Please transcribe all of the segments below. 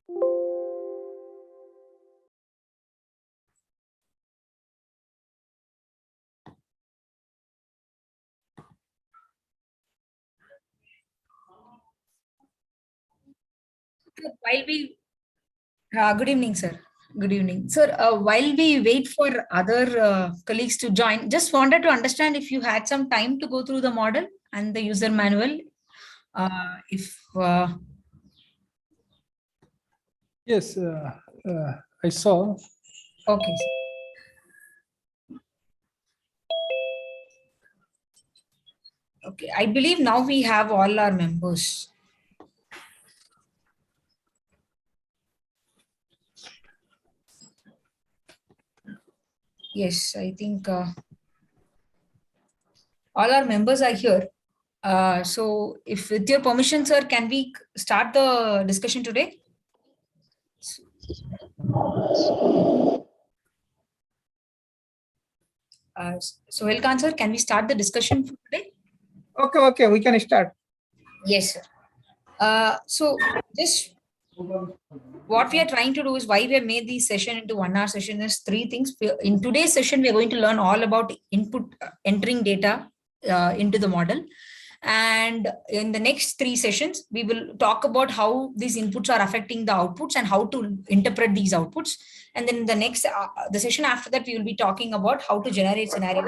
While we, good evening, sir. Good evening, sir. While we wait for other colleagues to join, just wanted to understand if you had some time to go through the model and the user manual. If Yes, I saw. okay, sir. Okay, I believe now we have all our members. Yes, I think all our members are here. So, if with your permission, sir, can we start the discussion today? Sohail Khan, sir, can we start the discussion for today? Okay, we can start. Yes, sir. So this what we are trying to do is why we have made this session into 1 hour session is three things. In today's session, we are going to learn all about input entering data into the model. And in the next three sessions, we will talk about how these inputs are affecting the outputs and how to interpret these outputs. And then the session after that, we will be talking about how to generate scenario.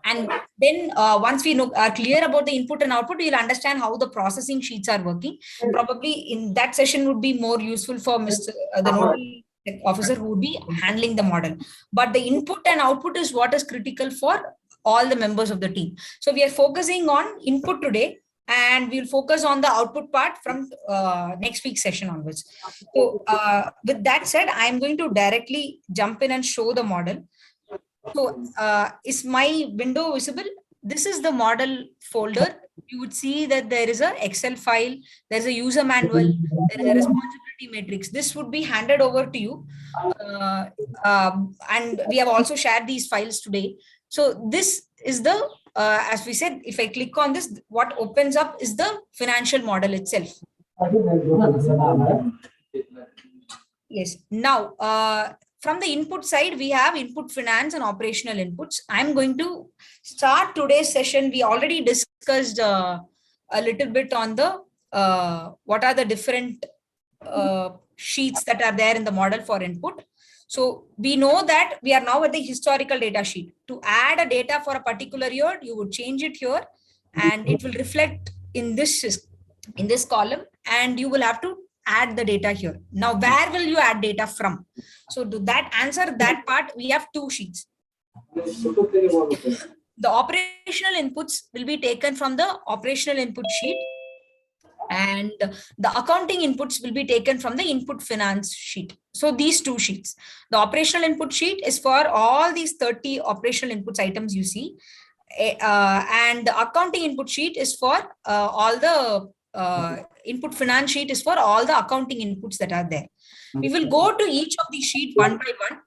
And then once we are clear about the input and output, we'll understand how the processing sheets are working. Probably in that session would be more useful for the nodal officer who would be handling the model. But the input and output is what is critical for all the members of the team. So we are focusing on input today, and we'll focus on the output part from next week's session onwards. So with that said, I'm going to directly jump in and show the model. So is my window visible? This is the model folder. You would see that there is a Excel file, there's a user manual, there is a responsibility matrix. This would be handed over to you. And we have also shared these files today. So this is the, as we said, if I click on this, what opens up is the financial model itself. Yes. Now, from the input side, we have input finance and operational inputs. I'm going to start today's session. We already discussed a little bit on the what are the different sheets that are there in the model for input. So we know that we are now at the historical data sheet. To add a data for a particular year, you would change it here and it will reflect in this column, and you will have to add the data here. Now, where will you add data from? So to that answer that part, we have two sheets. The operational inputs will be taken from the operational input sheet, and the accounting inputs will be taken from the input finance sheet. So these two sheets, the operational input sheet is for all these 30 operational inputs items you see, and the accounting input sheet is for all the input finance sheet is for all the accounting inputs that are there. We will go to each of these sheets one by one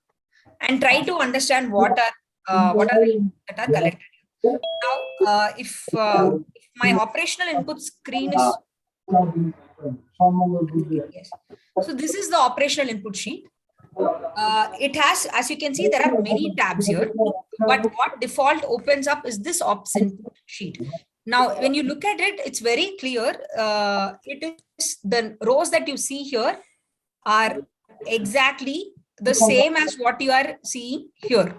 and try to understand what are the inputs that are collected. Now, if my operational input screen is yes, so this is the operational input sheet. It has, as you can see, there are many tabs here, but what default opens up is this ops input sheet. Now, when you look at it, it's very clear. It is the rows that you see here are exactly the same as what you are seeing here.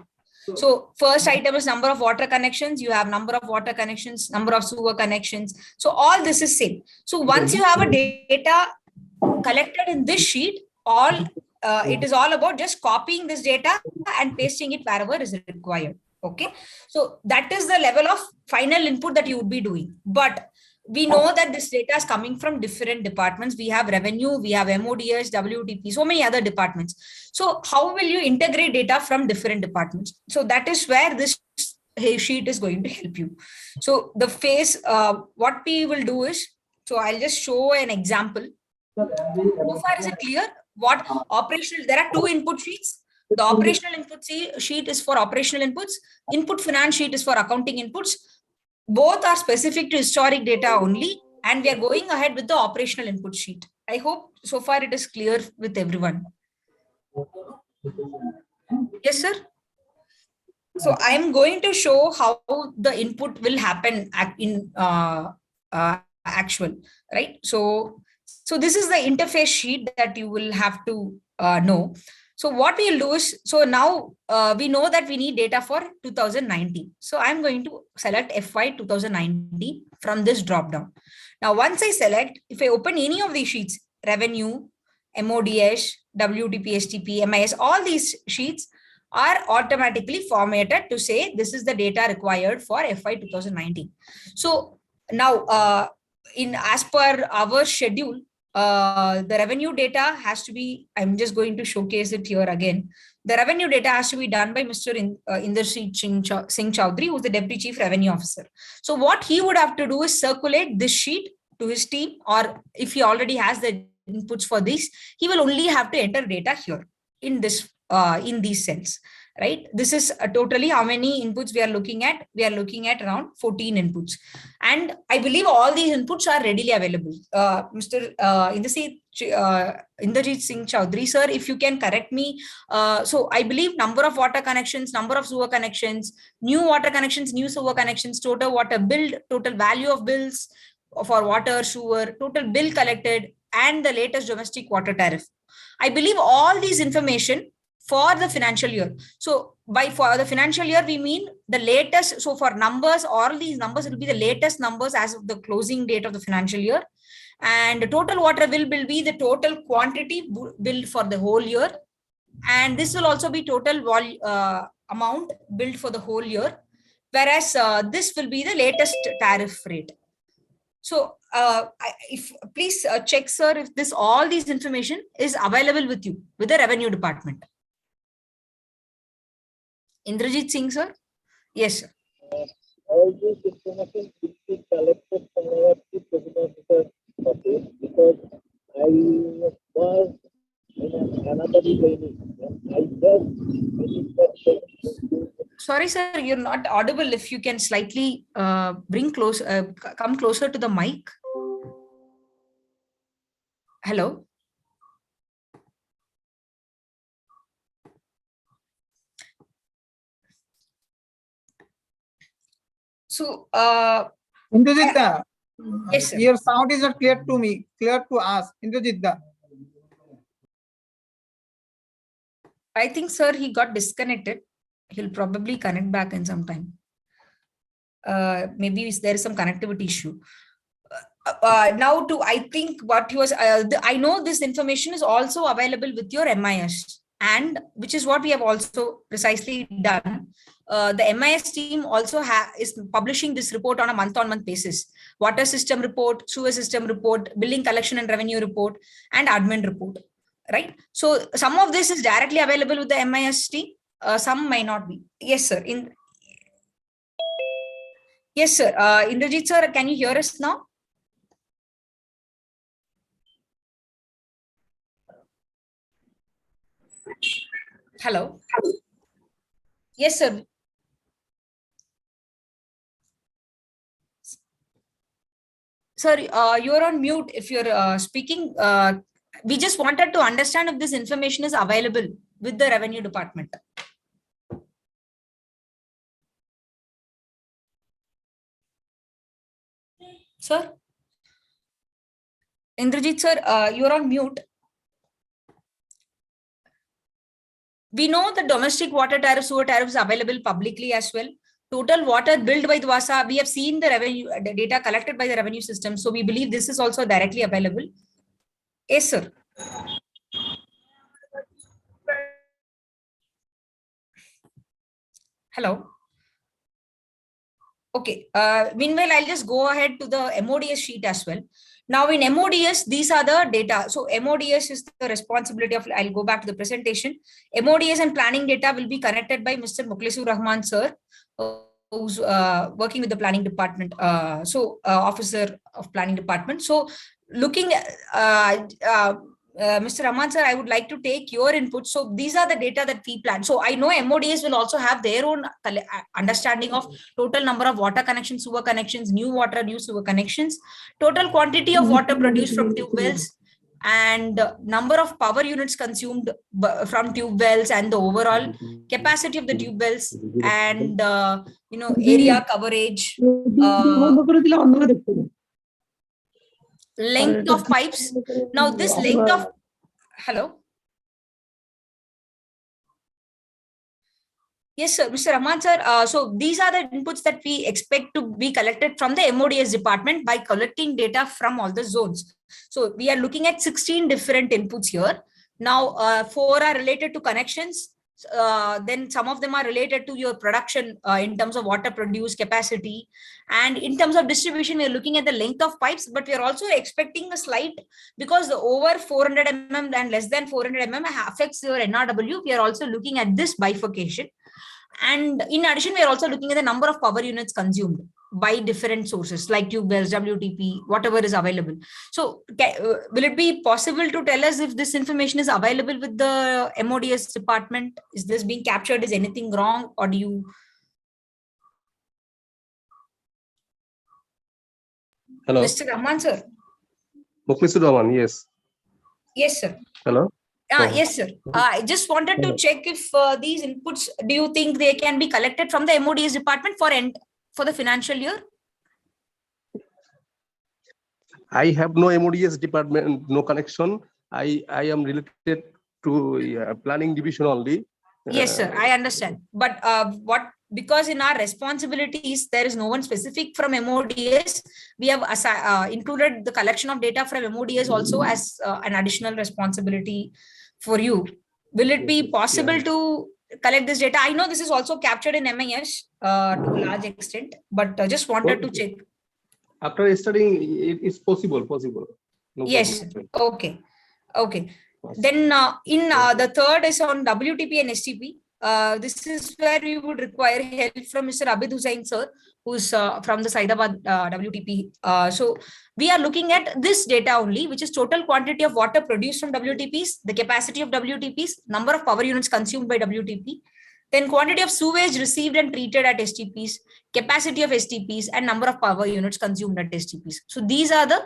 So first item is number of water connections. You have number of water connections, number of sewer connections. So all this is same. So once you have a data collected in this sheet, it is all about just copying this data and pasting it wherever is required. Okay, so that is the level of final input that you would be doing. But we know that this data is coming from different departments. We have revenue, we have MODS, WTP, so many other departments. So how will you integrate data from different departments? So that is where this sheet is going to help you. So the phase, what we will do is, so I'll just show an example. So far, is it clear? What operational, there are two input sheets. The operational input sheet is for operational inputs. Input finance sheet is for accounting inputs. Both are specific to historic data only. And we are going ahead with the operational input sheet I hope so far it is clear with everyone. Yes, sir. So I am going to show how the input will happen in actual, right? So this is the interface sheet that you will have to know. So what we'll do is, so now we know that we need data for 2019. So I'm going to select FY 2019 from this drop down. Now, once I select, if I open any of these sheets, revenue, MODS, WDP, STP, MIS, all these sheets are automatically formatted to say this is the data required for FY 2019. So now, as per our schedule, the revenue data has to be, I'm just going to showcase it here again. The revenue data has to be done by Mr. Inderjeet Singh Chowdhury, who's the Deputy Chief Revenue Officer. So what he would have to do is circulate this sheet to his team, or if he already has the inputs for this, he will only have to enter data here in this in these cells, right? This is totally how many inputs we are looking at. We are looking at around 14 inputs, and I believe all these inputs are readily available. Mr. Inderjeet Singh Chowdhury, sir, if you can correct me. So I believe number of water connections, number of sewer connections, new water connections, new sewer connections, total water bill, total value of bills for water, sewer, total bill collected, and the latest domestic water tariff. I believe all these information for the financial year. So for the financial year, we mean the latest. So for numbers, all these numbers will be the latest numbers as of the closing date of the financial year. And the total water bill will be the total quantity billed for the whole year. And this will also be total amount billed for the whole year. Whereas this will be the latest tariff rate. So if please check, sir, if all these information is available with you, with the revenue department. Inderjeet Singh, sir? Yes, sir. All this information will be collected from our chief revenue officer office, because I was in another training and I just Sorry, sir, you're not audible. If you can slightly come closer to the mic. Hello. So, Indrajit, yes, sir. your sound is not clear to me, clear to us. Indrajit, I think, sir, he got disconnected. He'll probably connect back in some time. Maybe there is some connectivity issue. Now, I think what he was, I know this information is also available with your MIS, and which is what we have also precisely done. The MIS team also is publishing this report on a month-on-month basis. Water system report, sewer system report, billing collection and revenue report, and admin report, right? So some of this is directly available with the MIS team. Some might not be. Yes, sir. Yes, sir. Indrajit, sir, can you hear us now? Hello. Yes, sir. Sir, you're on mute. If you're speaking, we just wanted to understand if this information is available with the revenue department. Sir? Indrajit, sir, you're on mute. We know the domestic water tariff, sewer tariff is available publicly as well. Total water billed by Dwasa, we have seen the revenue, the data collected by the revenue system. So we believe this is also directly available. Yes, sir. Hello. Okay. Meanwhile, I'll just go ahead to the MODS sheet as well. Now in MODS, these are the data. So MODS is the responsibility of, I'll go back to the presentation. MODS and planning data will be connected by Mr. Mukhlisur Rahman, sir, who's working with the planning department, officer of planning department. So looking at, Mr. Rahman, sir, I would like to take your input. So these are the data that we plan. So I know MODS will also have their own understanding of total number of water connections, sewer connections, new water, new sewer connections, total quantity of water produced from tube wells, and number of power units consumed from tube wells, and the overall capacity of the tube wells, and area coverage, length of pipes. Now this length of, hello. Yes, sir, Mr. Rahman, sir. So these are the inputs that we expect to be collected from the MODS department by collecting data from all the zones. So we are looking at 16 different inputs here. Now, 4 are related to connections. Then some of them are related to your production in terms of water produced capacity. And in terms of distribution, we are looking at the length of pipes, but we are also expecting a slight, because the over 400 mm and less than 400 mm affects your NRW. We are also looking at this bifurcation. And in addition, we are also looking at the number of power units consumed by different sources like tube wells, WTP, whatever is available. So will it be possible to tell us if this information is available with the MODS department? Is this being captured? Is anything wrong? Or do you? Hello. Mr. Rahman, sir. Mukhlisur Rahman, yes. Yes, sir. Hello. Yes, sir. I just wanted to check if these inputs, do you think they can be collected from the MODS department for the financial year? I have no MODS department, no connection. I am related to planning division only. Yes, sir. I understand. But because in our responsibilities, there is no one specific from MODS, we have included the collection of data from MODS also as an additional responsibility for you. Will it be possible to collect this data? I know this is also captured in MIS to a large extent, but just wanted to check. After studying, it is possible. No yes. problem. Okay. Then in the third is on WTP and STP. This is where we would require help from Mr. Abid Hussain, sir, who's from the Saidabad WTP. So we are looking at this data only, which is total quantity of water produced from WTPs, the capacity of WTPs, number of power units consumed by WTP, then quantity of sewage received and treated at STPs, capacity of STPs, and number of power units consumed at STPs. So these are the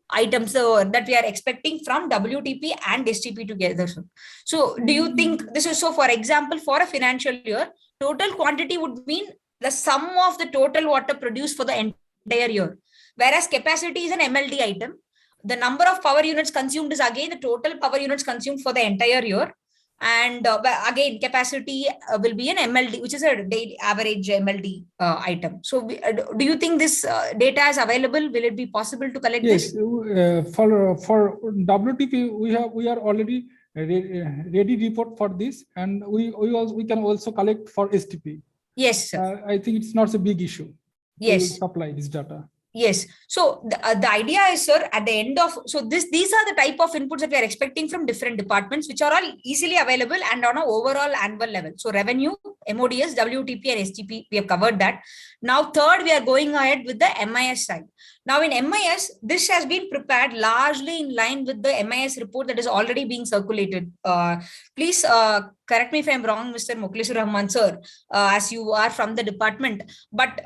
items that we are expecting from WTP and STP together. So do you think this is so? For example, for a financial year, total quantity would mean the sum of the total water produced for the entire year, whereas capacity is an MLD item. The number of power units consumed is again the total power units consumed for the entire year. And again, capacity will be an MLD, which is a daily average MLD item. So do you think this data is available? Will it be possible to collect yes, this? For WTP, we are already ready report for this, and we can also collect for STP. Yes, sir. I think it's not a big issue. Yes. We will supply this data. Yes. So the idea is, sir, at the end of, so these are the type of inputs that we are expecting from different departments, which are all easily available and on an overall annual level. So revenue, MODS, WTP, and STP, we have covered that. Now, third, we are going ahead with the MIS side. Now, in MIS, this has been prepared largely in line with the MIS report that is already being circulated. Please correct me if I'm wrong, Mr. Mukhlisur Rahman, sir, as you are from the department. But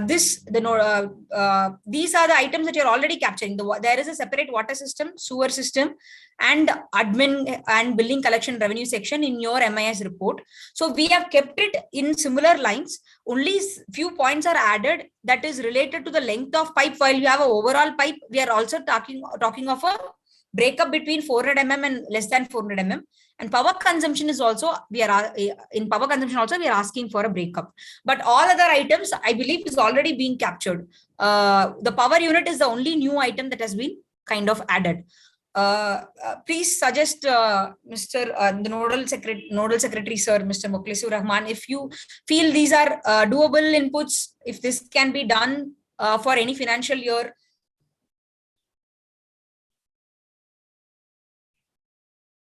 these are the items that you're already capturing. There is a separate water system, sewer system, and admin and billing collection revenue section in your MIS report. So we have kept it in similar lines. Only few points are added that is related to the length of pipe. While you have an overall pipe, we are also talking of a breakup between 400 mm and less than 400 mm. And power consumption is also, we are asking for a breakup. But all other items, I believe, is already being captured. The power unit is the only new item that has been kind of added. Please suggest the nodal secretary, sir, Mr. Mukhlisur Rahman, if you feel these are doable inputs, if this can be done for any financial year.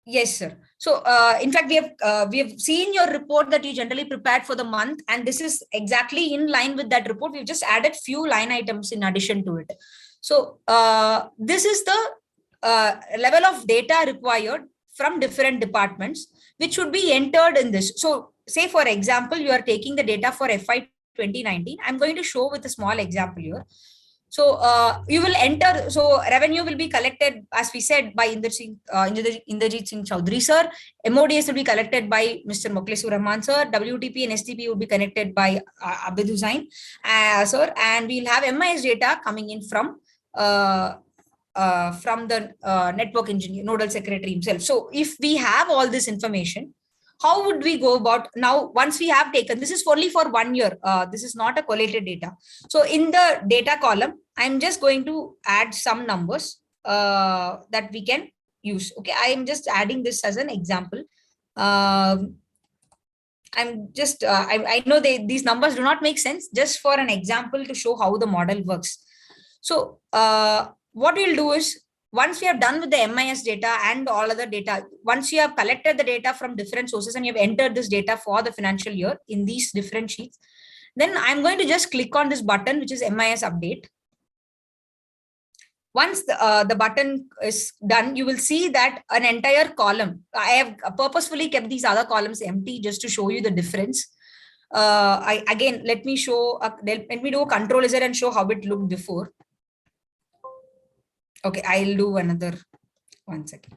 Yes, sir. So, in fact, we have seen your report that you generally prepared for the month, and this is exactly in line with that report. We've just added few line items in addition to it. So, this is the level of data required from different departments, which should be entered in this. So, say for example, you are taking the data for FY 2019. I'm going to show with a small example here. So you will enter, so revenue will be collected, as we said, by Inderjeet Singh Chaudhary sir. MODS will be collected by Mr. Mokhlisur Rahman sir. WTP and STP will be connected by Abid Hussain sir. And we'll have MIS data coming in from the network engineer, nodal secretary himself. So if we have all this information, how would we go about now? Once we have taken, this is only for 1 year. This is not a collated data. So in the data column, I'm just going to add some numbers that we can use. Okay, I am just adding this as an example. I'm just, I know these numbers do not make sense, just for an example to show how the model works. So what we'll do is, once we have done with the MIS data and all other data, once you have collected the data from different sources and you have entered this data for the financial year in these different sheets, then I'm going to just click on this button, which is MIS update. Once the button is done, you will see that an entire column, I have purposefully kept these other columns empty just to show you the difference. Again, let me do a Control Z and show how it looked before. Okay, I'll do another 1 second.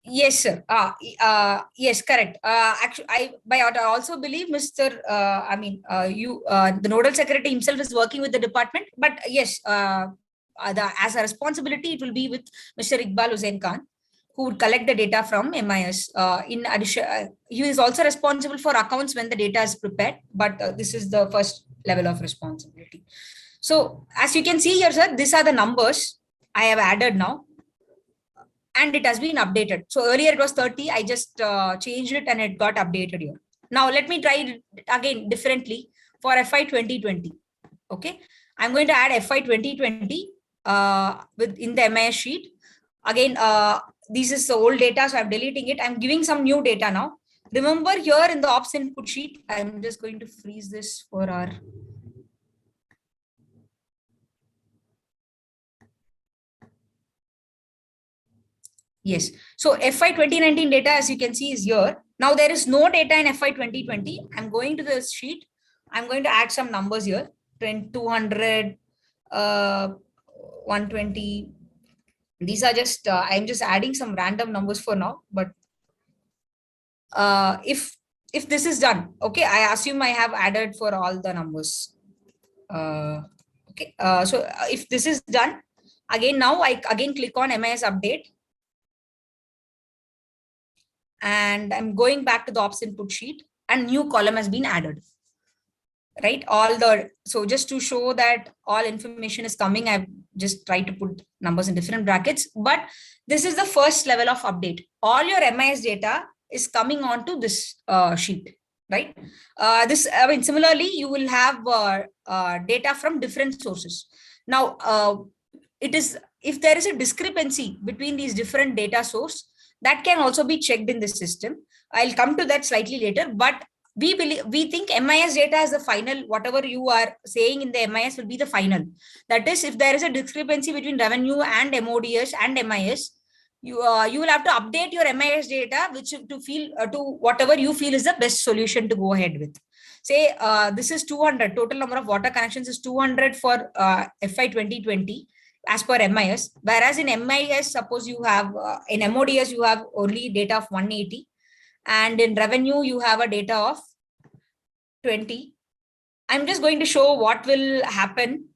Yes, sir. Yes, correct. Actually, I also believe Mr. The nodal secretary himself is working with the department, but yes, as a responsibility, it will be with Mr. Iqbal Hussain Khan, who would collect the data from MIS. In addition, he is also responsible for accounts when the data is prepared, but this is the first level of responsibility. So as you can see here, sir, these are the numbers I have added now, and it has been updated. So earlier it was 30, I just changed it and it got updated here. Now let me try it again differently for FY 2020. Okay, I'm going to add FY 2020 in the MIS sheet. Again, this is the old data, so I'm deleting it. I'm giving some new data now. Remember here in the ops input sheet, I'm just going to freeze this for our. Yes, so FY 2019 data, as you can see, is here. Now there is no data in FY 2020. I'm going to this sheet. I'm going to add some numbers here. 200, 120. These are just, I'm just adding some random numbers for now, but if this is done, okay, I assume I have added for all the numbers. Okay, so if this is done, again, now I again click on MIS update. And I'm going back to the ops input sheet, and new column has been added. Right, so just to show that all information is coming, I've just tried to put numbers in different brackets, but this is the first level of update. All your MIS data is coming onto this sheet, right? Similarly, you will have data from different sources. Now, if there is a discrepancy between these different data sources, that can also be checked in the system. I'll come to that slightly later, but we think MIS data is the final. Whatever you are saying in the MIS will be the final. That is, if there is a discrepancy between revenue and MODS and MIS, you will have to update your MIS data, which to whatever you feel is the best solution to go ahead with. Say this is 200. Total number of water connections is 200 for FY 2020 as per MIS. Whereas in MIS, suppose you have in MODS you have only data of 180. And in revenue, you have a data of 20. I'm just going to show what will happen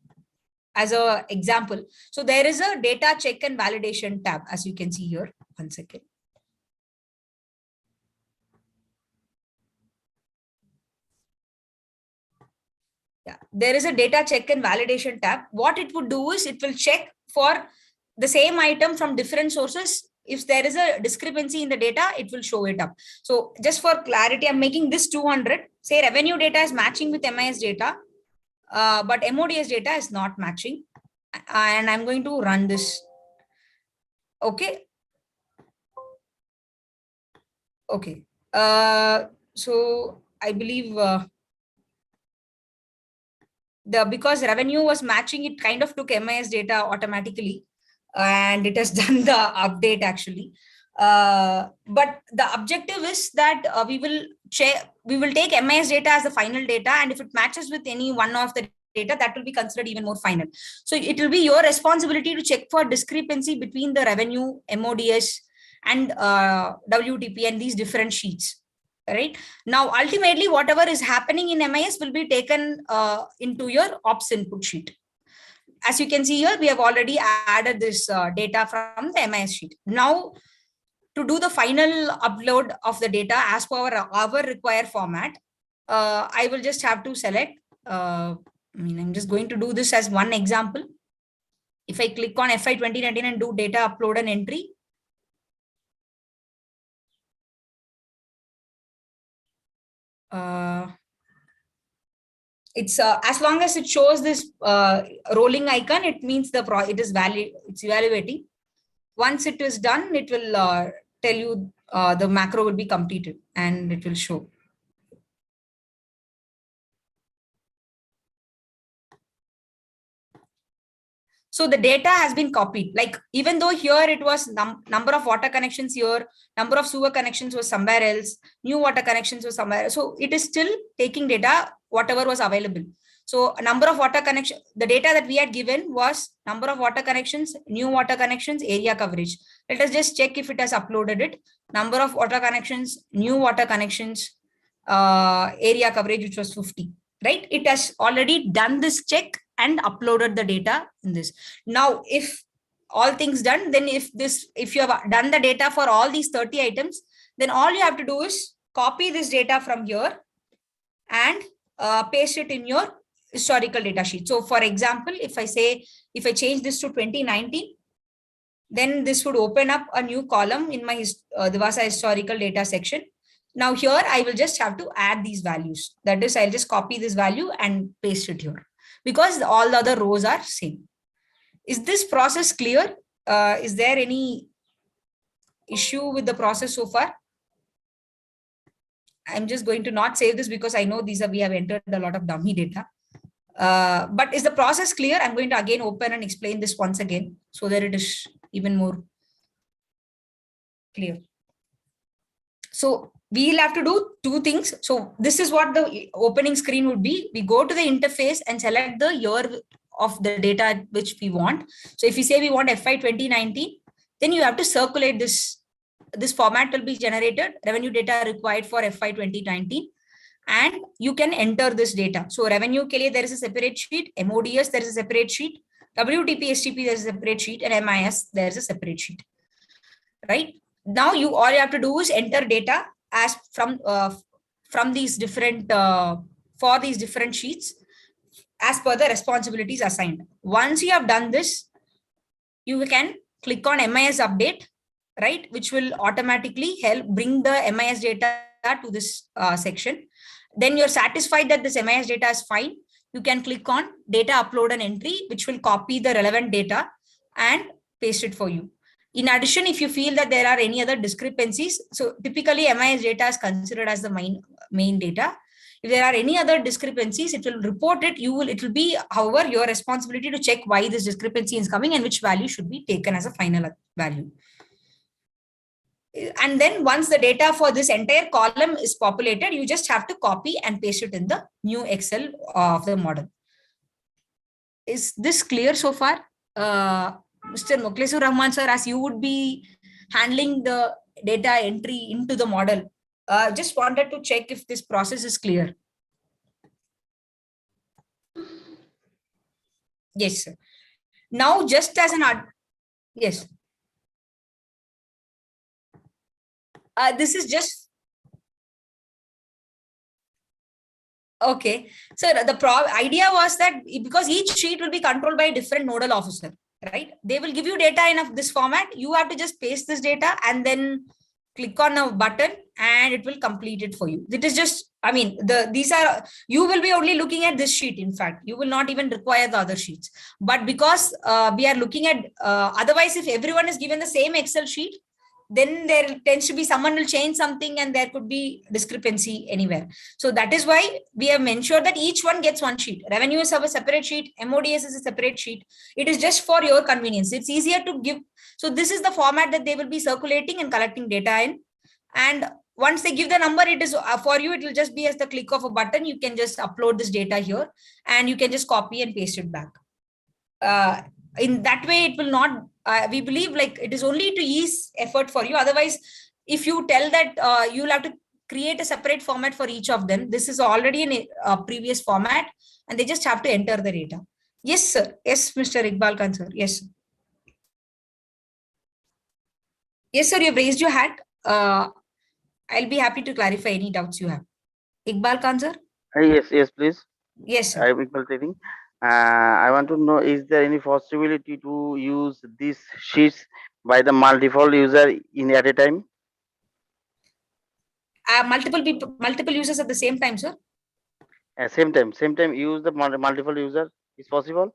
as an example. So there is a data check and validation tab, as you can see here. 1 second. Yeah, there is a data check and validation tab. What it would do is it will check for the same item from different sources. If there is a discrepancy in the data, it will show it up. So just for clarity, I'm making this 200. Say revenue data is matching with MIS data, but MODS data is not matching. And I'm going to run this. Okay. Okay. So I believe because revenue was matching, it kind of took MIS data automatically. and it has done the update actually. But the objective is that we will take MIS data as the final data, and if it matches with any one of the data, that will be considered even more final. So it will be your responsibility to check for discrepancy between the revenue, MODS, and WTP and these different sheets. Right now, ultimately, whatever is happening in MIS will be taken into your ops input sheet. As you can see here, we have already added this data from the MIS sheet. Now, to do the final upload of the data as per our required format, I will just have to select. I'm just going to do this as one example. If I click on FY 2019 and do data upload and entry, it's as long as it shows this rolling icon, it means it is valid. It's evaluating. Once it is done, it will tell you the macro will be completed and it will show. So the data has been copied. Like, even though here it was number of water connections here, number of sewer connections was somewhere else, new water connections was somewhere else. So it is still taking data, whatever was available. So a number of water connection, the data that we had given was number of water connections, new water connections, area coverage. Let us just check if it has uploaded it. Number of water connections, new water connections, area coverage, which was 50, right? It has already done this check and uploaded the data in this. Now, if all things done, then if you have done the data for all these 30 items, then all you have to do is copy this data from here and paste it in your historical data sheet. So for example, if I change this to 2019, then this would open up a new column in my Divasa historical data section. Now here I will just have to add these values. That is, I'll just copy this value and paste it here, because all the other rows are same. Is this process clear? Is there any issue with the process so far? I'm just going to not save this because I know we have entered a lot of dummy data. But is the process clear? I'm going to again open and explain this once again so that it is even more clear. So we'll have to do two things. So this is what the opening screen would be. We go to the interface and select the year of the data which we want. So if we say we want FY 2019, then you have to circulate this. This format will be generated, revenue data required for FY 2019, and you can enter this data. So revenue ke liye there is a separate sheet, MODS there is a separate sheet, WTP, STP there is a separate sheet, and MIS there is a separate sheet. Right now, all you have to do is enter data as from these different for these different sheets as per the responsibilities assigned. Once you have done this, you can click on MIS update, right, which will automatically help bring the MIS data to this section. Then you're satisfied that this MIS data is fine. You can click on data upload and entry, which will copy the relevant data and paste it for you. In addition, if you feel that there are any other discrepancies, so typically MIS data is considered as the main data. If there are any other discrepancies, it will report it. It will be, however, your responsibility to check why this discrepancy is coming and which value should be taken as a final value. And then once the data for this entire column is populated, you just have to copy and paste it in the new Excel of the model. Is this clear so far? Mr. Muklesur Rahman sir, as you would be handling the data entry into the model, just wanted to check if this process is clear. Yes, sir. Now, just as an yes. This is just okay. So the idea was that because each sheet will be controlled by a different nodal officer, right? They will give you data in this format. You have to just paste this data and then click on a button and it will complete it for you. It is just, you will be only looking at this sheet. In fact, you will not even require the other sheets. But because we are looking at, otherwise, if everyone is given the same Excel sheet, then there tends to be someone will change something and there could be discrepancy anywhere. So that is why we have ensured that each one gets one sheet. Revenues have a separate sheet, MODS is a separate sheet. It is just for your convenience. It's easier to give. So this is the format that they will be circulating and collecting data in. And once they give the number, it is for you, it will just be as the click of a button. You can just upload this data here and you can just copy and paste it back. In that way, it will not, we believe like it is only to ease effort for you. Otherwise, if you tell that you'll have to create a separate format for each of them, this is already in a previous format and they just have to enter the data. Yes, sir. Yes, Mr. Iqbal Khan, sir. Yes. Sir. Yes, sir. You've raised your hand. I'll be happy to clarify any doubts you have. Iqbal Khan, sir? Yes, please. Yes, sir. I'm Iqbal Trading. I want to know, is there any possibility to use these sheets by the multiple user at a time? Multiple users at the same time, sir? Same time use the multiple user is possible?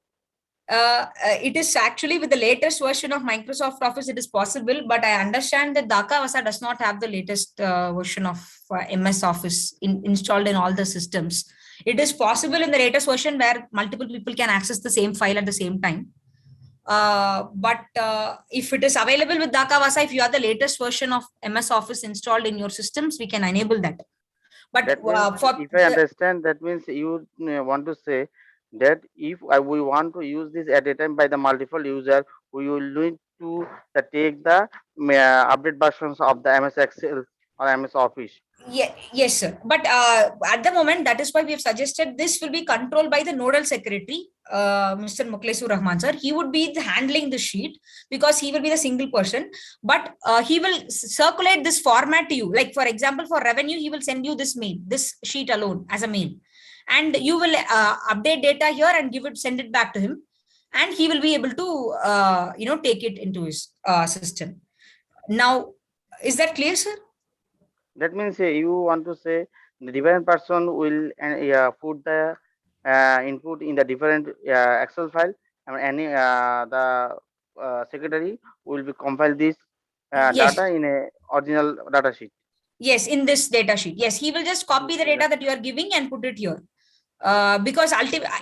It is actually with the latest version of Microsoft Office, it is possible, but I understand that Dhaka Vasa does not have the latest version of MS Office installed in all the systems. It is possible in the latest version where multiple people can access the same file at the same time. But if it is available with Dhaka Vasa, if you have the latest version of MS Office installed in your systems, we can enable that. But that means, if I understand, that means you want to say that if we want to use this at a time by the multiple user, we will need to take the update versions of the MS Excel or MS Office. Yeah, yes, sir. But at the moment, that is why we have suggested this will be controlled by the nodal secretary, Mr. Muklesur Rahman, sir. He would be handling the sheet because he will be the single person, but he will circulate this format to you. Like, for example, for revenue, he will send you this mail, this sheet alone as a mail. And you will update data here and send it back to him. And he will be able to, take it into his system. Now, is that clear, sir? That means you want to say the different person will put the input in the different Excel file, and the secretary will be compile this Yes. data in a original data sheet. Yes, in this data sheet. Yes, he will just copy the data that you are giving and put it here. Because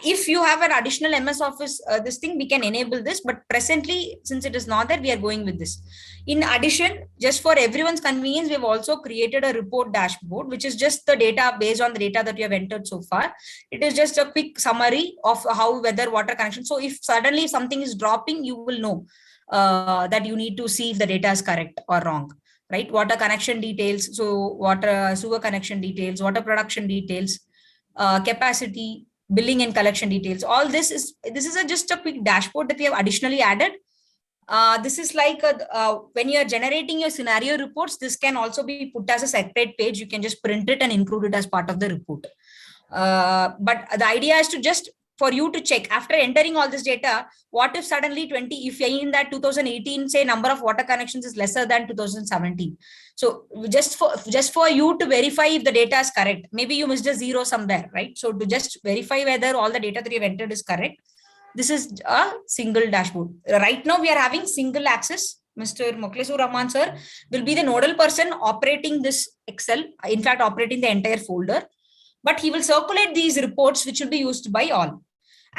if you have an additional MS Office, this thing, we can enable this, but presently, since it is not that, we are going with this. In addition, just for everyone's convenience, we have also created a report dashboard, which is just the data based on the data that you have entered so far. It is just a quick summary of how whether water connection. So if suddenly something is dropping, you will know that you need to see if the data is correct or wrong. Right? Water connection details. So water sewer connection details, water production details, capacity, billing and collection details. All this is just a quick dashboard that we have additionally added. This is like when you are generating your scenario reports, this can also be put as a separate page. You can just print it and include it as part of the report. But the idea is to just for you to check after entering all this data, what if suddenly if in that 2018, say number of water connections is lesser than 2017. So just for you to verify if the data is correct, maybe you missed a zero somewhere, right? So to just verify whether all the data that you've entered is correct, this is a single dashboard. Right now we are having single access. Mr. Muklesur Rahman sir will be the nodal person operating this Excel, in fact, operating the entire folder, but he will circulate these reports, which will be used by all.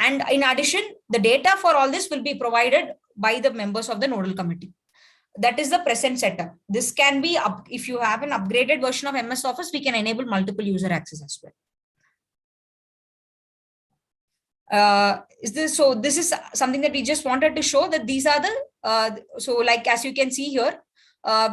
And in addition, the data for all this will be provided by the members of the nodal committee. That is the present setup. This can be up if you have an upgraded version of MS Office, we can enable multiple user access as well. This is something that we just wanted to show that these are the, so like as you can see here,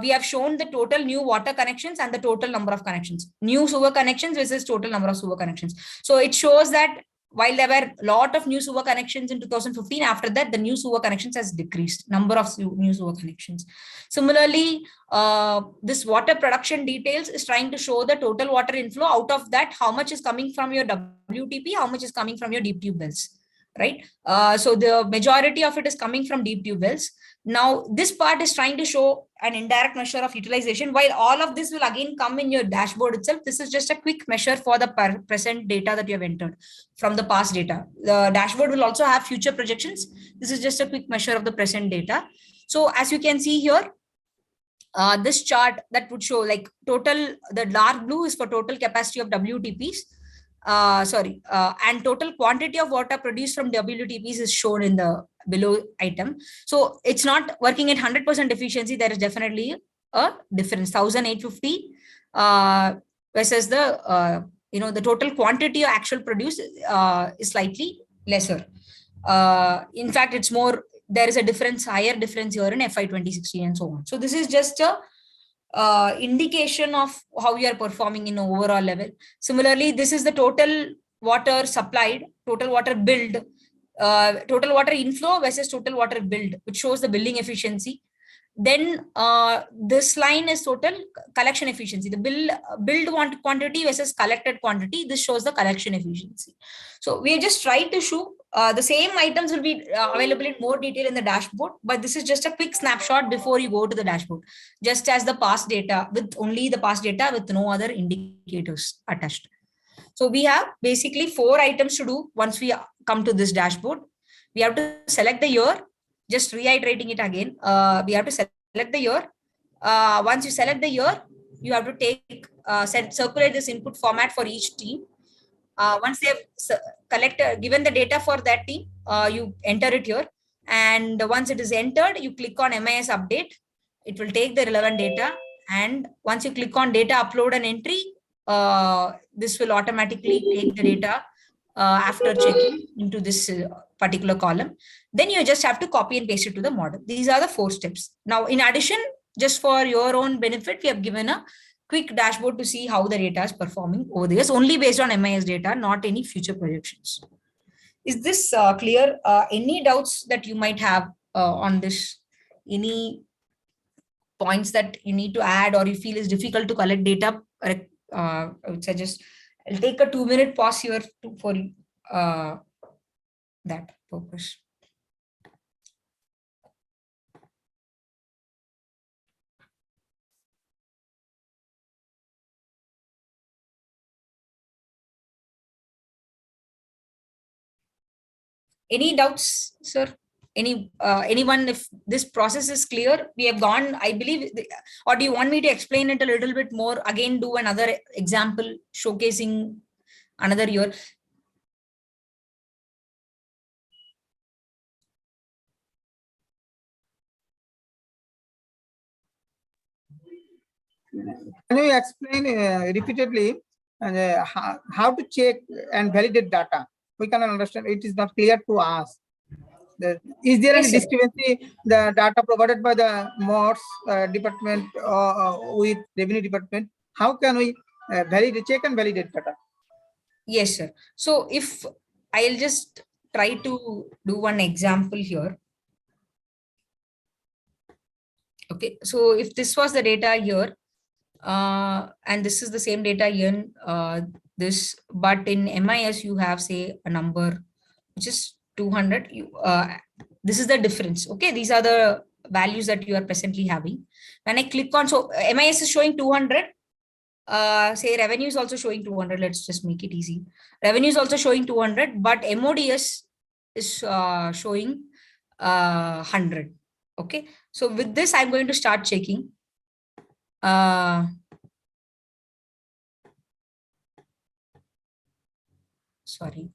we have shown the total new water connections and the total number of connections, new sewer connections versus total number of sewer connections. So it shows that while there were a lot of new sewer connections in 2015, after that, the new sewer connections has decreased, number of new sewer connections. Similarly, this water production details is trying to show the total water inflow. Out of that, how much is coming from your WTP, how much is coming from your deep tube wells, right? So the majority of it is coming from deep tube wells. Now, this part is trying to show an indirect measure of utilization. While all of this will again come in your dashboard itself, this is just a quick measure for the present data that you have entered from the past data. The dashboard will also have future projections. This is just a quick measure of the present data. So as you can see here, this chart that would show like total, the dark blue is for total capacity of WTPs. And total quantity of water produced from WTPs is shown in the below item. So it's not working at 100% efficiency. There is definitely a difference. 1850 versus the the total quantity of actual produced is slightly lesser. In fact, it's more, there is a difference, higher difference here in FY 2016 and so on. So this is just a indication of how you are performing in overall level. Similarly, this is the total water supplied, total water billed, total water inflow versus total water billed, which shows the billing efficiency. Then this line is total collection efficiency, the billed quantity versus collected quantity. This shows the collection efficiency. So we just tried to show the same items will be available in more detail in the dashboard, but this is just a quick snapshot before you go to the dashboard, just as the past data, with only the past data with no other indicators attached. So we have basically 4 items to do once we come to this dashboard. We have to select the year, just reiterating it again. We have to select the year. Once you select the year, you have to take circulate this input format for each team. Once they have given the data for that team, you enter it here. And once it is entered, you click on MIS update. It will take the relevant data. And once you click on data upload and entry, this will automatically take the data after checking into this particular column. Then you just have to copy and paste it to the model. These are the 4 steps. Now, in addition, just for your own benefit, we have given a quick dashboard to see how the data is performing over the years, only based on MIS data, not any future projections. Is this clear? Any doubts that you might have on this? Any points that you need to add or you feel is difficult to collect data? I would suggest I'll take a 2-minute pause here for that purpose. Any doubts, sir? Anyone, if this process is clear, we have gone, I believe, or do you want me to explain it a little bit more? Again, do another example showcasing another year. Can you explain repeatedly how to check and validate data? We cannot understand. It is not clear to us. Is there any discrepancy the data provided by the MORS department with revenue department? How can we check and validate data? Yes, sir. So if I'll just try to do one example here. Okay, so if this was the data here, and this is the same data here, but in MIS you have, say, a number which is 200. This is the difference. Okay, these are the values that you are presently having. When I click on, so MIS is showing 200. Say revenue is also showing 200. Let's just make it easy. Revenue is also showing 200, but MODS is showing 100. Okay, so with this, I'm going to start checking. Sorry.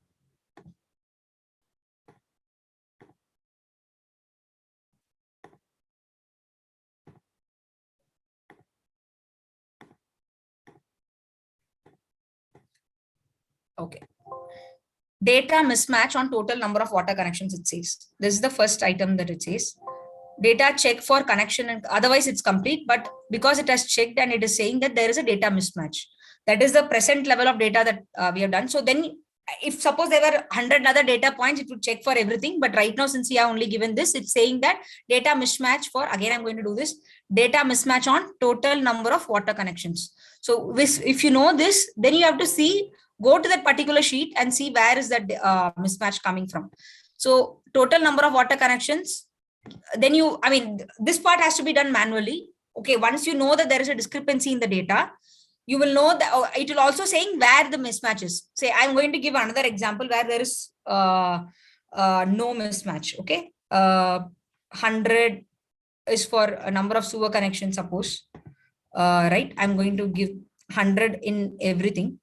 Okay. Data mismatch on total number of water connections, it says. This is the first item that it says. Data check for connection, and otherwise it's complete, but because it has checked and it is saying that there is a data mismatch. That is the present level of data that we have done. So then if suppose there were 100 other data points, it would check for everything. But right now, since we have only given this, it's saying that data mismatch for, again, I'm going to do this, data mismatch on total number of water connections. So if you know this, then you have to see, go to that particular sheet and see where is that mismatch coming from. So total number of water connections, then this part has to be done manually. Okay, once you know that there is a discrepancy in the data, you will know that it will also saying where the mismatch is. Say, I'm going to give another example where there is no mismatch. Okay, 100 is for a number of sewer connections, suppose, right? I'm going to give 100 in everything.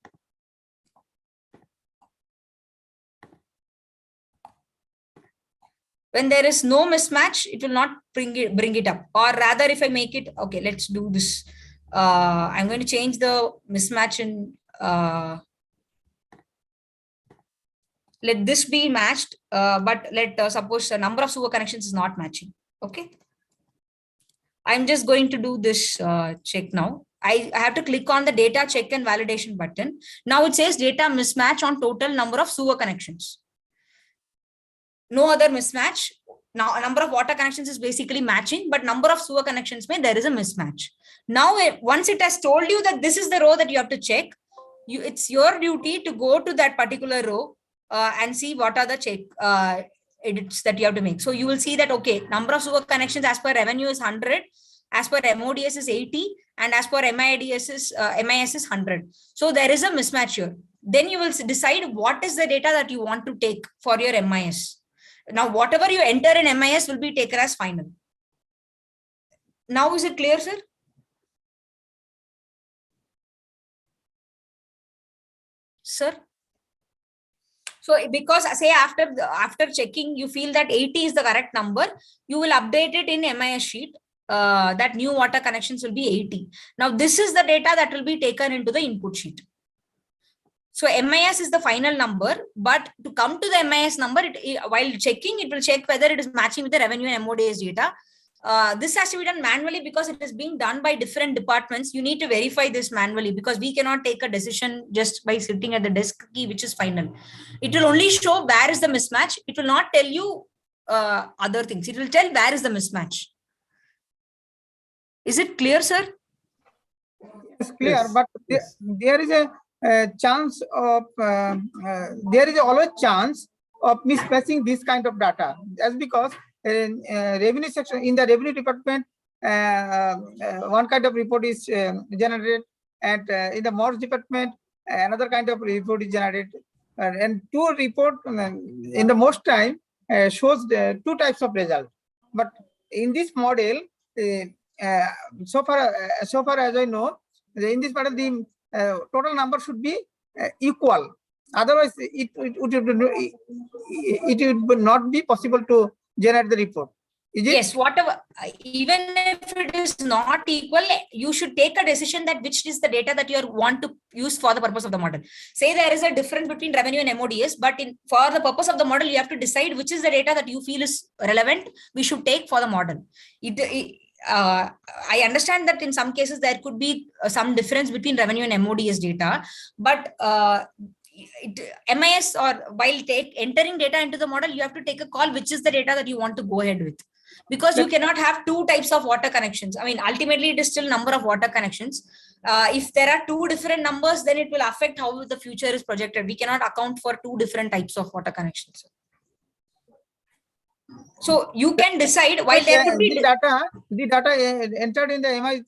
When there is no mismatch, it will not bring it up. Or rather, if I make it, okay, let's do this. I'm going to change the mismatch in, let this be matched, but let suppose the number of sewer connections is not matching. Okay. I'm just going to do this check now. I have to click on the data check and validation button. Now it says data mismatch on total number of sewer connections. No other mismatch. Now number of water connections is basically matching, but number of sewer connections, there is a mismatch. Now, once it has told you that this is the row that you have to check, it's your duty to go to that particular row and see what are the check edits that you have to make. So you will see that, okay, number of sewer connections as per revenue is 100, as per MODS is 80, and as per MIS is 100. So there is a mismatch here. Then you will decide what is the data that you want to take for your MIS. Now, whatever you enter in MIS will be taken as final. Now, is it clear, sir? Sir? So, because say after checking, you feel that 80 is the correct number, you will update it in MIS sheet. That new water connections will be 80. Now, this is the data that will be taken into the input sheet. So MIS is the final number, but to come to the MIS number, while checking, it will check whether it is matching with the revenue and MODS data. This has to be done manually because it is being done by different departments. You need to verify this manually because we cannot take a decision just by sitting at the desk key, which is final. It will only show where is the mismatch. It will not tell you other things. It will tell where is the mismatch. Is it clear, sir? It's clear, Yes, but yes. there is a chance of there is always chance of mismatching this kind of data. That's because in revenue section, in the revenue department, one kind of report is generated, and in the MODS department, another kind of report is generated, and two report in the most time shows the two types of result. But in this model, so far as I know, in this model, the total number should be equal. Otherwise, it would not be possible to generate the report. Is it? Yes, whatever, even if it is not equal, you should take a decision that which is the data that you want to use for the purpose of the model. Say there is a difference between revenue and MODS, but for the purpose of the model, you have to decide which is the data that you feel is relevant, we should take for the model. I understand that in some cases there could be some difference between revenue and MODS data, but MIS or while entering data into the model, you have to take a call which is the data that you want to go ahead with, because you cannot have two types of water connections. I mean, ultimately it is still number of water connections. If there are two different numbers, then it will affect how the future is projected. We cannot account for two different types of water connections. So you can decide while there could be the data entered in the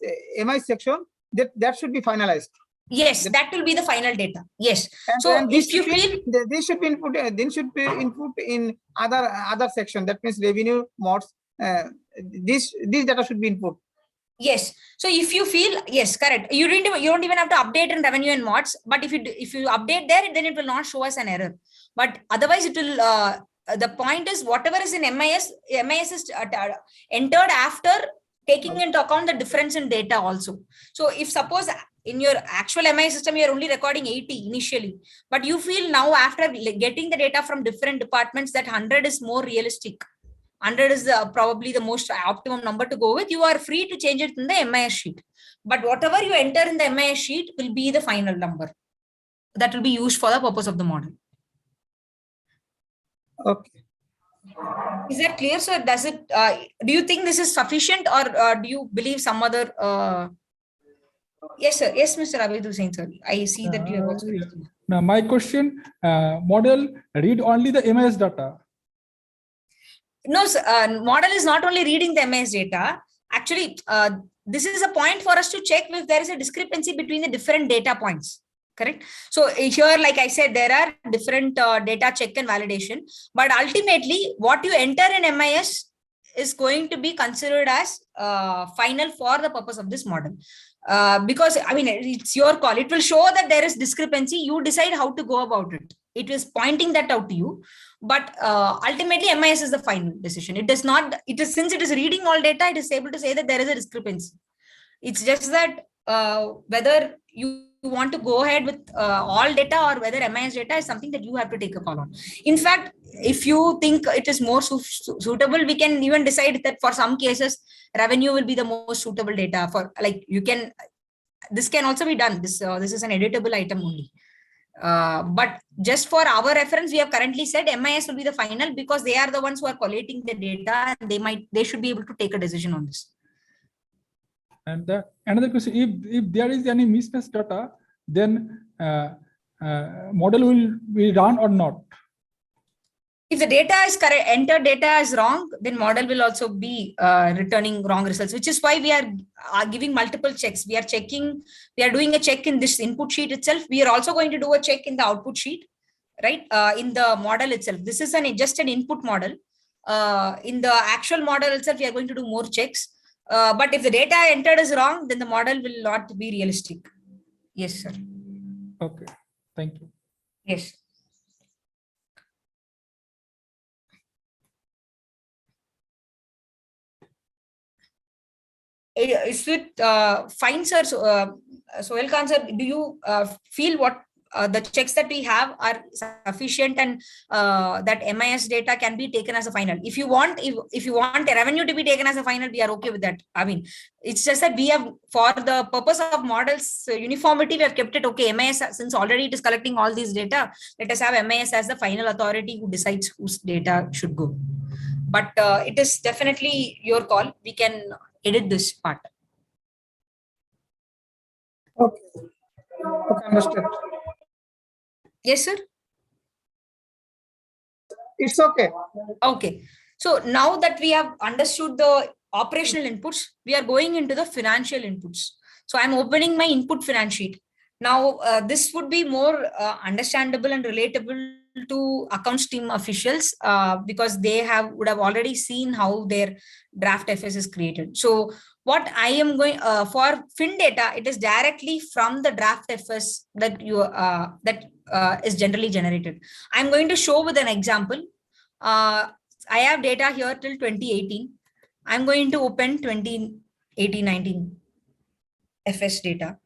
MI section, that should be finalized. Yes, that will be the final data. Yes. And, so and if you feel this should be input, then should be input in other section. That means revenue, MODS. This data should be input. Yes. So if you feel, yes, correct. You don't even have to update in revenue and MODS. But if you update there, then it will not show us an error. But otherwise, it will. The point is, whatever is in MIS is entered after taking into account the difference in data also. So if suppose in your actual MIS system, you're only recording 80 initially, but you feel now after getting the data from different departments that 100 is more realistic. 100 is probably the most optimum number to go with. You are free to change it in the MIS sheet. But whatever you enter in the MIS sheet will be the final number that will be used for the purpose of the model. Okay. Is that clear, sir? Does it? Do you think this is sufficient, or do you believe some other? Yes, sir. Yes, Mr. Abid Hussain, sir. I see that you have also. Yeah. Now, my question: model read only the MIS data. No, sir, model is not only reading the MIS data. Actually, this is a point for us to check if there is a discrepancy between the different data points. Correct. So here, like I said, there are different data check and validation, but ultimately what you enter in MIS is going to be considered as final for the purpose of this model. Because I mean, it's your call. It will show that there is discrepancy. You decide how to go about it. It is pointing that out to you. But ultimately, MIS is the final decision. It does not, it is, since it is reading all data, it is able to say that there is a discrepancy. It's just that whether you want to go ahead with all data or whether MIS data is something that you have to take a call on. In fact, if you think it is more suitable, we can even decide that for some cases, revenue will be the most suitable data for, like, you can, this can also be done. This is an editable item only. But just for our reference, we have currently said MIS will be the final because they are the ones who are collating the data and they should be able to take a decision on this. And another question, if there is any mismatched data, then model will be run or not? If the data is correct, entered data is wrong, then model will also be returning wrong results, which is why we are giving multiple checks. We are checking, we are doing a check in this input sheet itself. We are also going to do a check in the output sheet, right? In the model itself. This is just an input model. In the actual model itself, we are going to do more checks. But if the data entered is wrong, then the model will not be realistic. Yes, sir. Okay, thank you. Yes. Is it fine, sir? Sohail Khan, sir, do you feel what the checks that we have are sufficient and that MIS data can be taken as a final? If you want, if you want a revenue to be taken as a final, we are okay with that. I mean, it's just that we have, for the purpose of models uniformity, we have kept it okay. MIS, since already it is collecting all these data, let us have MIS as the final authority who decides whose data should go. But it is definitely your call. We can edit this part. Okay. Okay, understood. Yes, sir. It's okay. Okay. So now that we have understood the operational inputs, we are going into the financial inputs. So I'm opening my input finance sheet. Now, this would be more understandable and relatable to accounts team officials because they would have already seen how their draft FS is created. So what I am going for fin data, it is directly from the draft FS that you is generally generated. I'm going to show with an example. I have data here till 2018. I'm going to open 2018-19 FS data.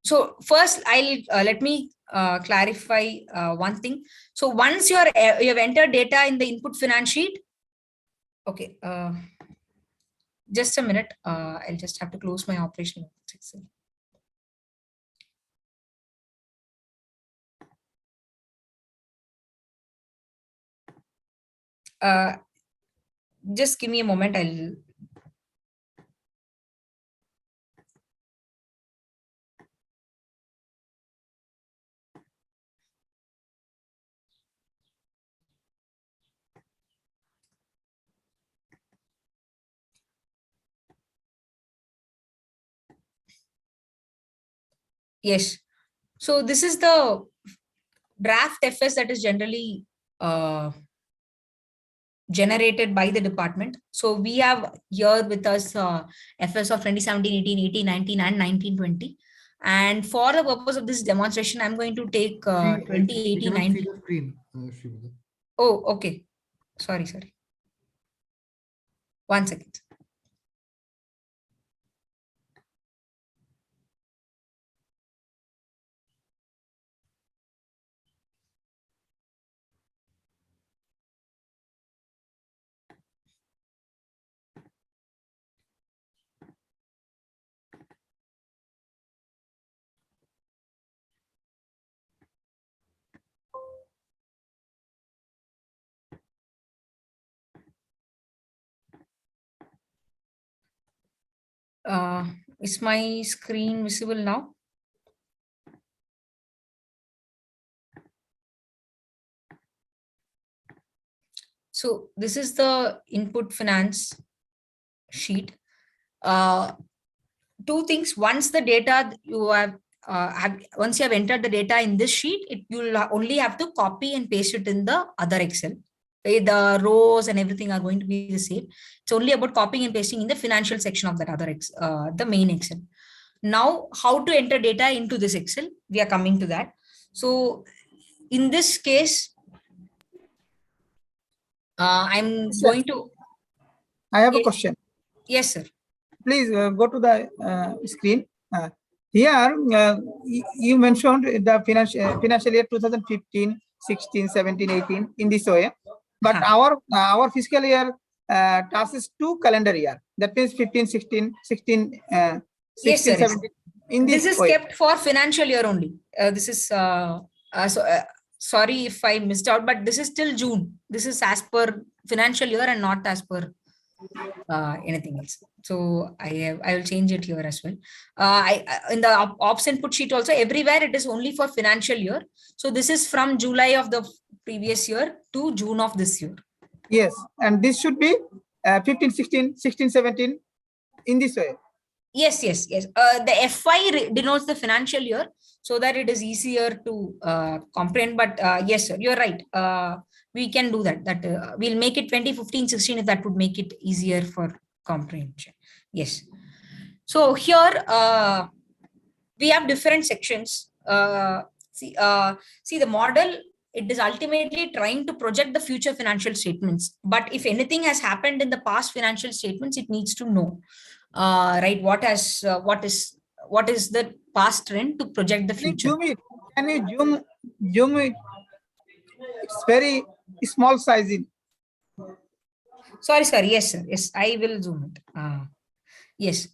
So first, let me clarify one thing. So once you have entered data in the input finance sheet, okay, just a minute. I'll just have to close my operational Excel. Just give me a moment. I'll. Yes. So this is the draft FS that is generally generated by the department. So we have here with us FS of 2017, 18, 18, 19 and 1920. And for the purpose of this demonstration, I'm going to take 2018, 19. Oh, okay. Sorry. 1 second. Is my screen visible now? So this is the input finance sheet. Two things. Once the data you have once you have entered the data in this sheet, you'll only have to copy and paste it in the other Excel. The rows and everything are going to be the same. It's only about copying and pasting in the financial section of that other the main Excel. Now, how to enter data into this Excel? We are coming to that. So in this case, I'm going to. I have a question. Yes, sir. Please go to the screen. Here, you mentioned the financial year 2015, 16, 17, 18 in this way. But our fiscal year passes 2 calendar year. That means 15, 16, 16, 16, Yes, sir, 17. In this is way. kept for financial year only. This is sorry if I missed out, but this is till June. This is as per financial year and not as per anything else. So I will change it here as well. In the ops input sheet also, everywhere it is only for financial year. So this is from July of the previous year to June of this year. Yes, and this should be 15, 16, 16, 17 in this way. Yes. The FY denotes the financial year so that it is easier to comprehend. But yes, sir, you're right. We can do that. We'll make it 2015, 16 if that would make it easier for comprehension. Yes. So here we have different sections. See the model. It is ultimately trying to project the future financial statements. But if anything has happened in the past financial statements, it needs to know. Right, what is the past trend to project the future. Zoom it. Can you zoom it? It's very small size. Sorry, yes, sir. Yes, I will zoom it. Yes.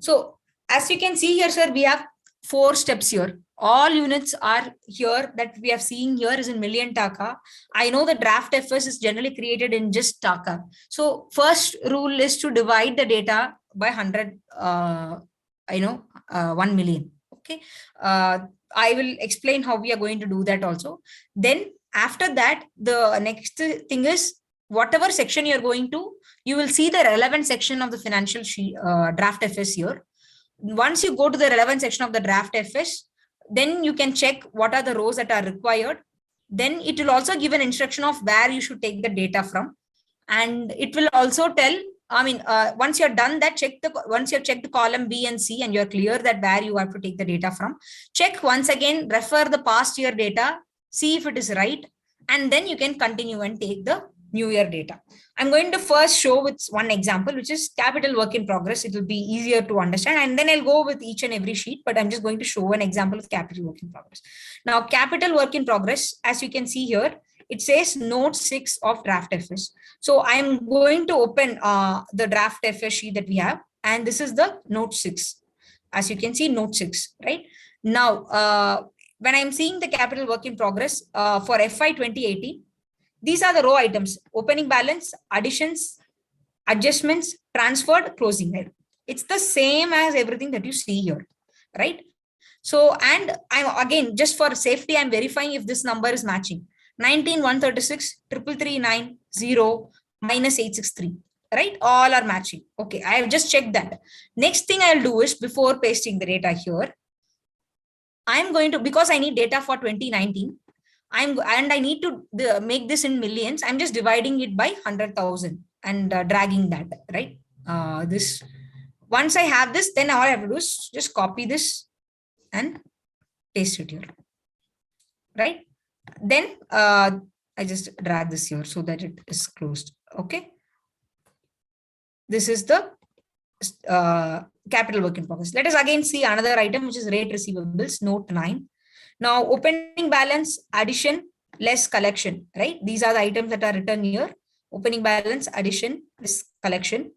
So as you can see here, sir, we have 4 steps here. All units are here that we have seen here is in million taka. I know the draft FS is generally created in just taka. So first rule is to divide the data by 100, 1 million. Okay. I will explain how we are going to do that also. Then after that, the next thing is whatever section you're going to, you will see the relevant section of the financial sheet, draft FS here. Once you go to the relevant section of the draft FS, then you can check what are the rows that are required. Then it will also give an instruction of where you should take the data from. And it will also tell, once you're done that, once you've checked the column B and C and you're clear that where you have to take the data from, check once again, refer the past year data, see if it is right. And then you can continue and take the new year data. I'm going to first show with one example, which is capital work in progress. It will be easier to understand. And then I'll go with each and every sheet, but I'm just going to show an example of capital work in progress. Now, capital work in progress, as you can see here, it says note 6 of draft FS. So I'm going to open the draft FS sheet that we have. And this is the note 6. As you can see, note 6, right? Now, when I'm seeing the capital work in progress for FY 2018, these are the row items: opening balance, additions, adjustments, transferred, closing. Right? It's the same as everything that you see here, right? So, and I'm again, just for safety, I'm verifying if this number is matching. 19,136, 339, 0, minus 863, right? All are matching. Okay, I have just checked that. Next thing I'll do is, before pasting the data here, I'm going to, because I need data for 2019, I need to make this in millions. I'm just dividing it by 100,000 and dragging that, right? This, once I have this, then all I have to do is just copy this and paste it here, right? Then I just drag this here so that it is closed. Okay. This is the capital work in progress. Let us again see another item, which is rate receivables, note 9. Now, opening balance, addition, less collection, right? These are the items that are written here. Opening balance, addition, less collection.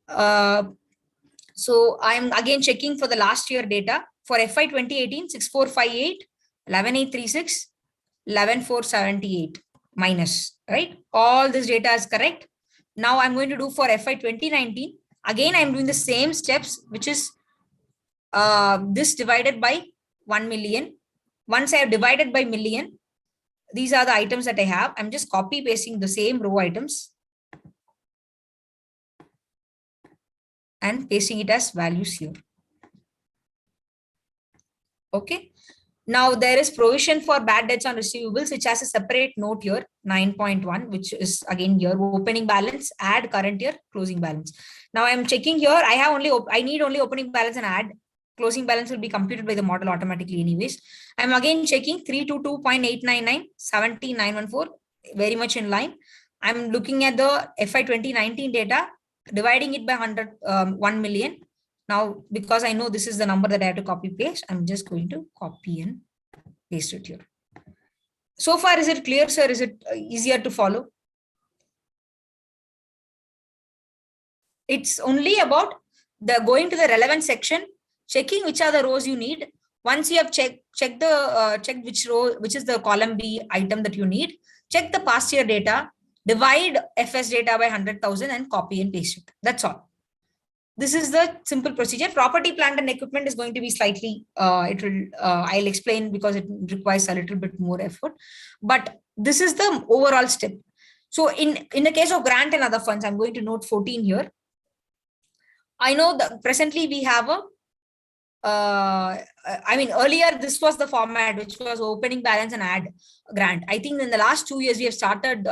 So I'm again checking for the last year data. For FY 2018, 6458, 11836, 11478 minus, right? All this data is correct. Now I'm going to do for FY 2019. Again, I'm doing the same steps, which is this divided by 1 million. Once I have divided by million, these are the items that I have. I'm just copy pasting the same row items and pasting it as values here. Okay. Now there is provision for bad debts on receivables, which has a separate note here, 9.1, which is again here opening balance, add current year, closing balance. Now I'm checking here. I need only opening balance and add. Closing balance will be computed by the model automatically anyways. I'm again checking 322.899, 10914, very much in line. I'm looking at the FY 2019 data, dividing it by 1 million. Now, because I know this is the number that I have to copy paste, I'm just going to copy and paste it here. So far, is it clear, sir? Is it easier to follow? It's only about the going to the relevant section, checking which are the rows you need. Once you have checked which row, which is the column B item that you need, check the past year data, divide FS data by 100,000 and copy and paste it. That's all. This is the simple procedure. Property, plant and equipment is going to be slightly, I'll explain because it requires a little bit more effort, but this is the overall step. So in the case of grant and other funds, I'm going to note 14 here. I know that presently we have a, earlier this was the format, which was opening balance and add grant. I think in the last 2 years, we have started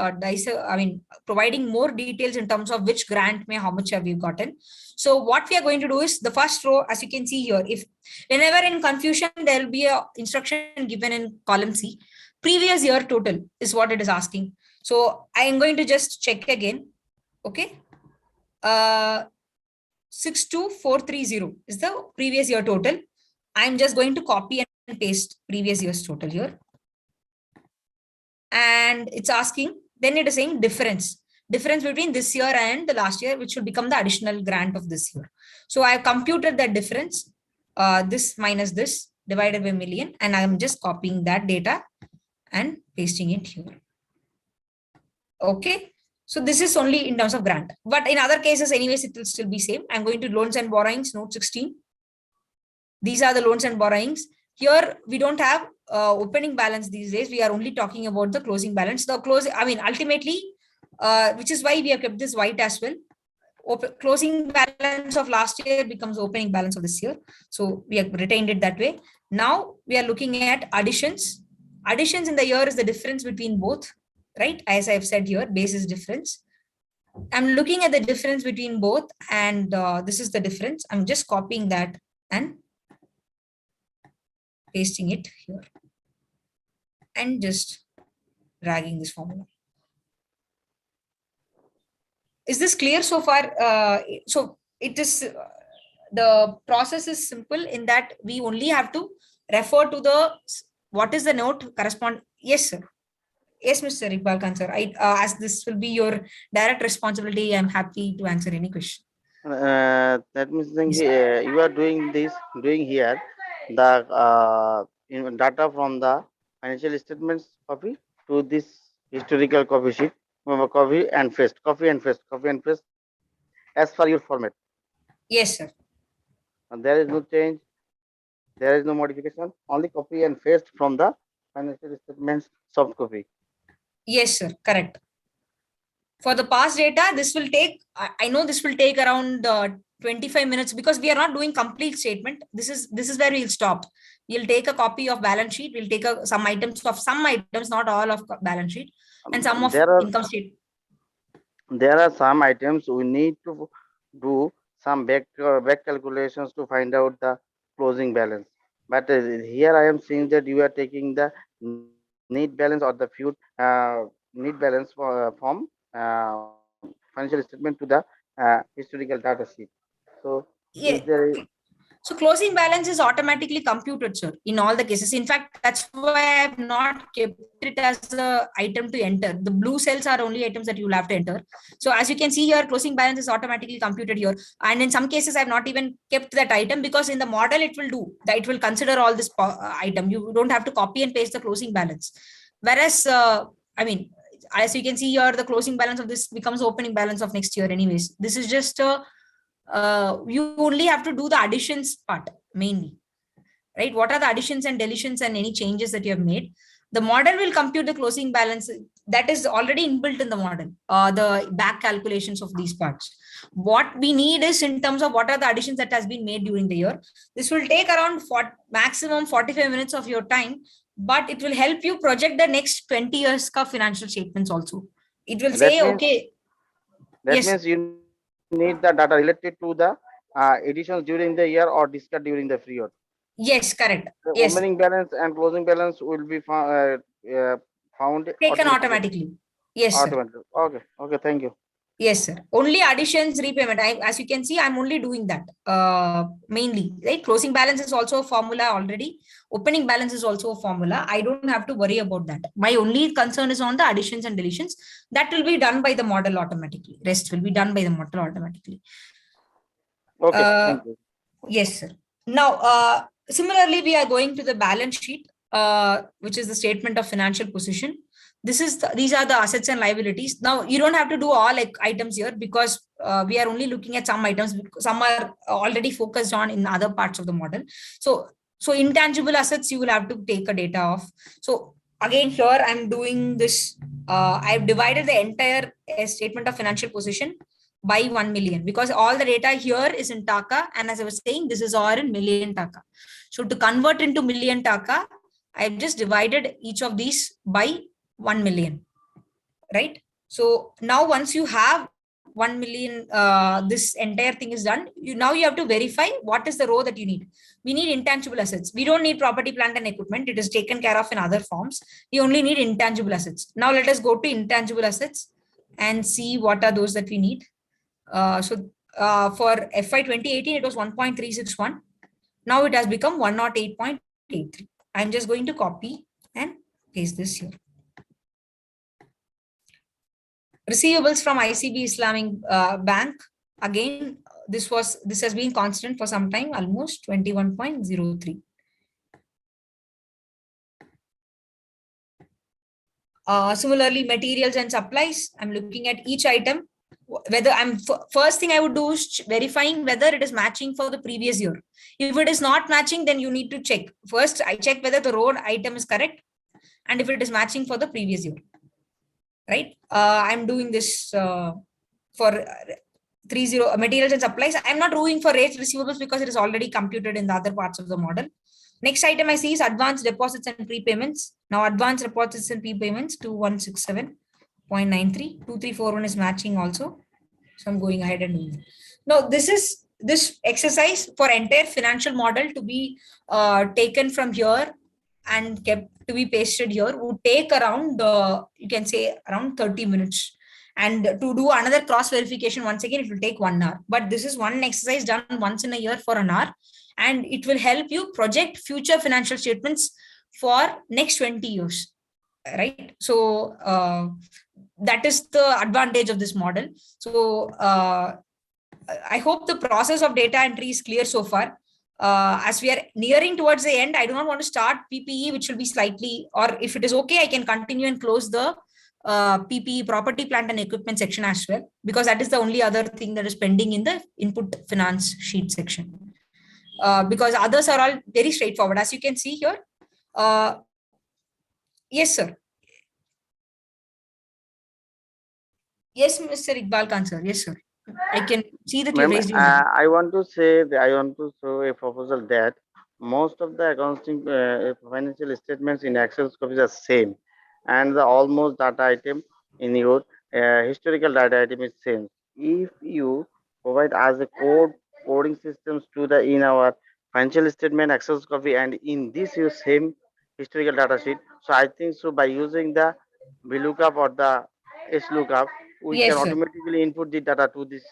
providing more details in terms of which grant how much have you gotten. So what we are going to do is the first row, as you can see here, if whenever in confusion, there will be a instruction given in column C, previous year total is what it is asking. So I am going to just check again. Okay. 62430 is the previous year total. I'm just going to copy and paste previous year's total here. And it's asking, then it is saying difference between this year and the last year, which will become the additional grant of this year. So I have computed that difference, this minus this divided by million, and I'm just copying that data and pasting it here. Okay. So this is only in terms of grant, but in other cases, anyways, it will still be same. I'm going to loans and borrowings, note 16. These are the loans and borrowings. Here, we don't have opening balance these days. We are only talking about the closing balance. The ultimately, which is why we have kept this white as well. Closing balance of last year becomes opening balance of this year. So we have retained it that way. Now we are looking at additions. Additions in the year is the difference between both. Right, as I've said here, base is difference. I'm looking at the difference between both, and this is the difference. I'm just copying that and pasting it here, and just dragging this formula. Is this clear so far? So it is the process is simple in that we only have to refer to the what is the note correspond. Yes, sir. Yes, Mr. Iqbal Khan, sir. As this will be your direct responsibility, I'm happy to answer any question. That means you are doing here the data from the financial statements copy to this historical copy sheet, copy and paste as per your format. Yes, sir. And there is no change, there is no modification, only copy and paste from the financial statements soft copy. Yes, sir. Correct. For the past data, this will take, I know this will take around 25 minutes because we are not doing complete statement. This is where we'll stop. We'll take a copy of balance sheet. We'll take some items, not all of balance sheet, and some of income statement. There are some items we need to do some back calculations to find out the closing balance. But here I am seeing that you are taking the need balance or the need balance from financial statement to the historical data sheet. So yeah. So closing balance is automatically computed, sir, in all the cases. In fact, that's why I have not kept it as an item to enter. The blue cells are only items that you will have to enter. So as you can see here, closing balance is automatically computed here. And in some cases, I have not even kept that item because in the model, it will do that. It will consider all this item. You don't have to copy and paste the closing balance. Whereas, as you can see here, the closing balance of this becomes opening balance of next year anyways. This is just you only have to do the additions part mainly, right? What are the additions and deletions and any changes that you have made? The model will compute the closing balance that is already inbuilt in the model, the back calculations of these parts. What we need is in terms of what are the additions that has been made during the year. This will take around maximum 45 minutes of your time, but it will help you project the next 20 years ka financial statements also. It will That say, means- okay. That Yes. means you need the data related to the additions during the year or discard during the period. Yes, correct. The Yes, opening balance and closing balance will be found taken automatically. Yes, sir. automatically. Okay, okay, thank you. Yes, sir. Only additions, repayment. As you can see, I'm only doing that mainly. Right? Closing balance is also a formula already. Opening balance is also a formula. I don't have to worry about that. My only concern is on the additions and deletions. That will be done by the model automatically. Rest will be done by the model automatically. Okay, Uh, thank you. Yes, sir. Now, similarly, we are going to the balance sheet, which is the statement of financial position. These are the assets and liabilities. Now, you don't have to do all like items here because we are only looking at some items. Some are already focused on in other parts of the model. So intangible assets you will have to take a data of. So again, here I'm doing this. I've divided the entire statement of financial position by 1 million because all the data here is in Taka, and as I was saying, this is all in million Taka. So to convert into million Taka, I've just divided each of these by 1 million, right? So now once you have 1 million, this entire thing is done. Now you have to verify what is the row that you need. We need intangible assets. We don't need property, plant and equipment. It is taken care of in other forms. We only need intangible assets. Now let us go to intangible assets and see what are those that we need. For FY 2018, it was 1.361. Now it has become 108.83. I'm just going to copy and paste this here. Receivables from ICB Islamic Bank. Again, this has been constant for some time, almost 21.03. Similarly, materials and supplies. I'm looking at each item. Whether first thing I would do is verifying whether it is matching for the previous year. If it is not matching, then you need to check. First, I check whether the row item is correct and if it is matching for the previous year. Right? I'm doing this for 30 materials and supplies. I'm not doing for rates receivables because it is already computed in the other parts of the model. Next item I see is advanced deposits and prepayments. Now advanced deposits and prepayments 2167.93. 2341 is matching also. So I'm going ahead and doing it. Now this exercise for entire financial model to be taken from here and kept to be pasted here would take around, you can say around 30 minutes. And to do another cross verification, once again, it will take 1 hour. But this is one exercise done once in a year for an hour. And it will help you project future financial statements for next 20 years. Right? So that is the advantage of this model. So I hope the process of data entry is clear so far. As we are nearing towards the end, I do not want to start PPE, which will be slightly, or if it is okay, I can continue and close the PPE, property, plant and equipment section as well, because that is the only other thing that is pending in the input finance sheet section. Because others are all very straightforward, as you can see here. Yes, sir. Yes, Mr. Iqbal Khan, sir. Yes, sir. I can see that you raised your hand. I want to show a proposal that most of the accounting financial statements in Excel copies are same, and the almost data item in your historical data item is same. If you provide as a coding systems to the in our financial statement Excel copy and in this you same historical data sheet, so I think so by using the VLOOKUP or the SLOOKUP, we Yes, can sir. automatically input the data to this.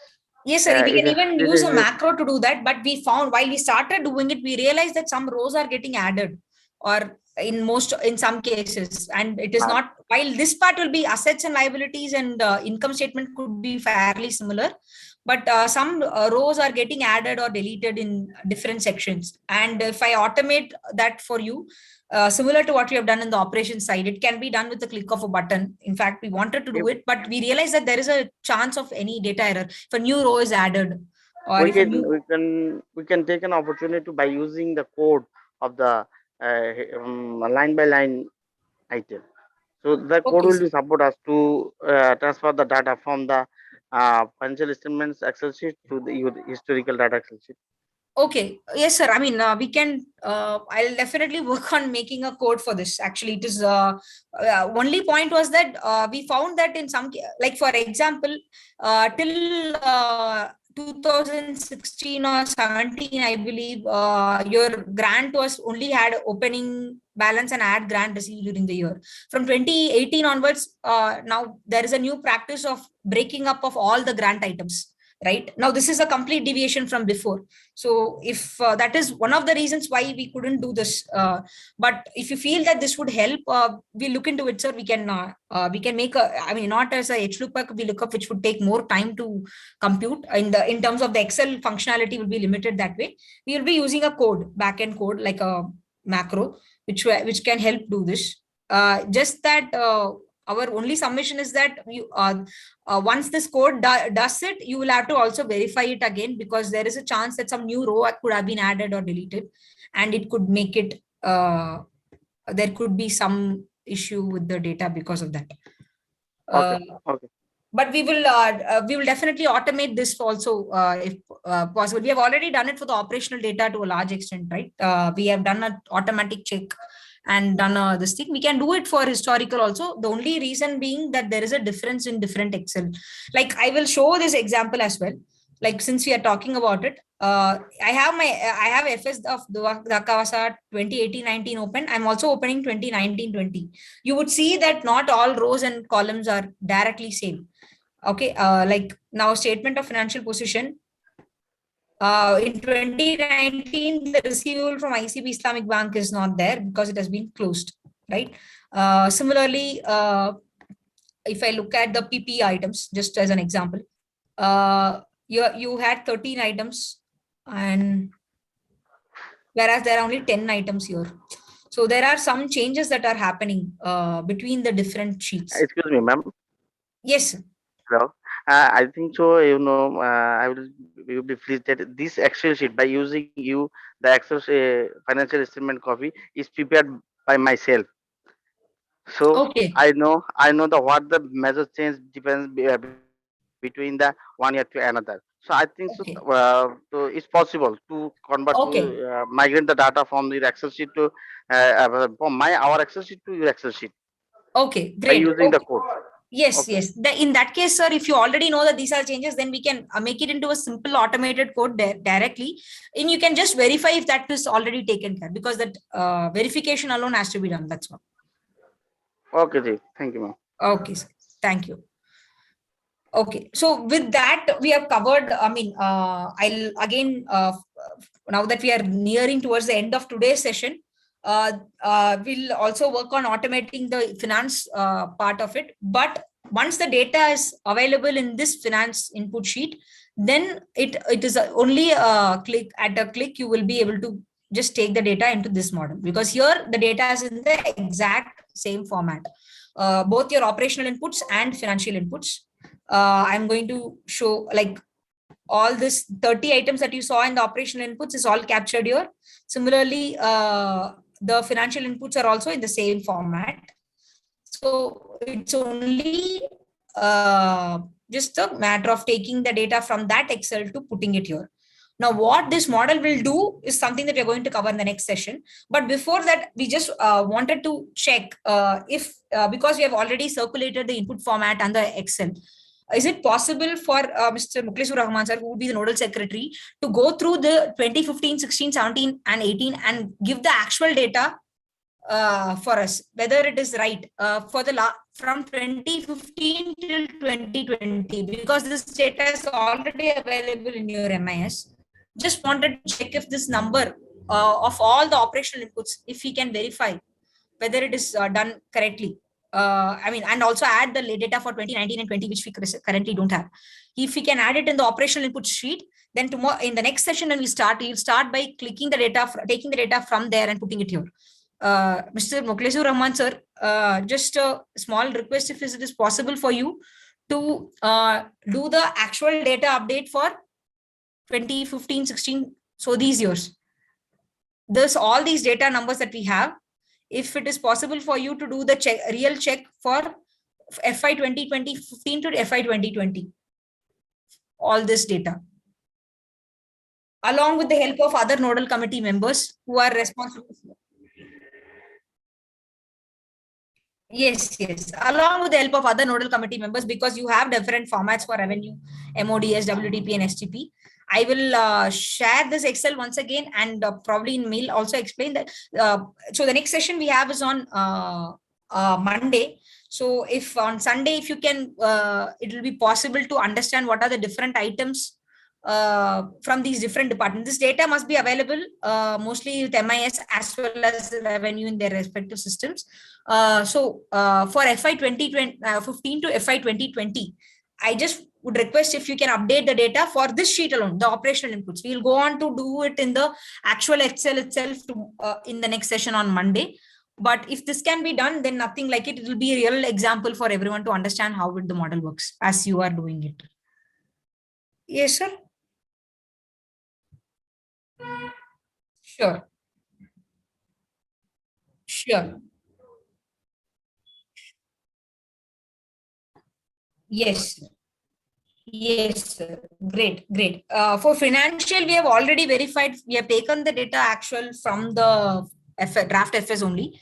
Yes, sir. We is can a- even this use a is macro to do that. But we found while we started doing it, we realized that some rows are getting added, or in some cases, and it is not. While this part will be assets and liabilities and income statement could be fairly similar, but some rows are getting added or deleted in different sections. And if I automate that for you, similar to what we have done in the operations side, it can be done with the click of a button. In fact, we wanted to do it, but we realized that there is a chance of any data error if a new row is added, or we if a can new. we can take an opportunity by using the code of the line by line item. So the code Okay, will sir. be support us to transfer the data from the financial statements Excel sheet to the historical data Excel sheet. Okay, yes, sir. I mean, we can. I'll definitely work on making a code for this. Actually, it is only point was that we found that in some like for example, till 2016 or 17, I believe, your grant was only had opening balance and add grant received during the year. From 2018 onwards, now there is a new practice of breaking up of all the grant items. Right now, this is a complete deviation from before. So if that is one of the reasons why we couldn't do this, but if you feel that this would help, we look into it, sir. We can make a, I mean, not as a HLOOKUP, we look up, which would take more time to compute in terms of the Excel functionality will be limited that way. We will be using a code, backend code, like a macro, which can help do this. Just that our only submission is that you once this code does it, you will have to also verify it again, because there is a chance that some new row could have been added or deleted, and it could make it there could be some issue with the data because of that. Okay. Okay. But we will definitely automate this also if possible. We have already done it for the operational data to a large extent, right? We have done an automatic check and done this thing. We can do it for historical also. The only reason being that there is a difference in different Excel. Like I will show this example as well. Like since we are talking about it, I have FS of Dakavasa 2018-19 open. I'm also opening 2019-20. You would see that not all rows and columns are directly same. Okay, like now statement of financial position. In 2019, the receivable from ICB Islamic Bank is not there because it has been closed, right? Similarly, if I look at the PP items, just as an example, you had 13 items, and whereas there are only 10 items here. So there are some changes that are happening between the different sheets. Excuse me, ma'am. Yes, sir. Hello. I think so. I will. You will be pleased that this Excel sheet, by using the Excel financial statement copy, is prepared by myself. So Okay. I know what the major change depends between the one year to another. So I think Okay. so it's possible to convert Okay. to migrate the data from the Excel sheet to from our Excel sheet to your Excel sheet Okay, by great. using the Okay. code. Yes, Okay. yes. In that case, sir, if you already know that these are changes, then we can make it into a simple automated code directly. And you can just verify if that is already taken care, because that verification alone has to be done. That's all. Okay, Ji. Thank you, ma'am. Okay, sir. Thank you. Okay, so with that, we have covered, I mean, I'll again, now that we are nearing towards the end of today's session, we'll also work on automating the finance part of it. But once the data is available in this finance input sheet, then it is only a click. At a click, you will be able to just take the data into this model, because here the data is in the exact same format, both your operational inputs and financial inputs. I'm going to show like all this 30 items that you saw in the operational inputs is all captured here. Similarly, the financial inputs are also in the same format. So it's only just a matter of taking the data from that Excel to putting it here. Now, what this model will do is something that we're going to cover in the next session. But before that, we just wanted to check if, because we have already circulated the input format and the Excel, is it possible for Mr. Muklesur Rahman sir, who would be the nodal secretary, to go through the 2015, 16, 17, and 18 and give the actual data for us, whether it is right for the from 2015 till 2020, because this data is already available in your MIS. Just wanted to check if this number of all the operational inputs, if we can verify whether it is done correctly. I mean, and also add the data for 2019 and 20, which we currently don't have. If we can add it in the operational input sheet, then tomorrow in the next session when we start, you'll start by clicking the data, taking the data from there and putting it here. Mr. Muklesur Rahman sir, just a small request, if it is possible for you to do the actual data update for 2015, 16, so these years. Thus, all these data numbers that we have, if it is possible for you to do the real check for FY 2015 to FY 2020, all this data, along with the help of other nodal committee members who are responsible. Yes, along with the help of other nodal committee members, because you have different formats for revenue, MODS, WDP, and STP. I will share this Excel once again, and probably in mail also explain that. So the next session we have is on Monday. So if on Sunday, if you can, it will be possible to understand what are the different items from these different departments. This data must be available mostly with MIS as well as revenue in their respective systems. So for FY 2015 to FY 2020, I just would request if you can update the data for this sheet alone, the operational inputs. We'll go on to do it in the actual Excel itself in the next session on Monday. But if this can be done, then nothing like it. It will be a real example for everyone to understand how the model works as you are doing it. Yes, sir. Sure. Yes. Sir. Great. For financial, we have already verified. We have taken the data actual from the draft FS only.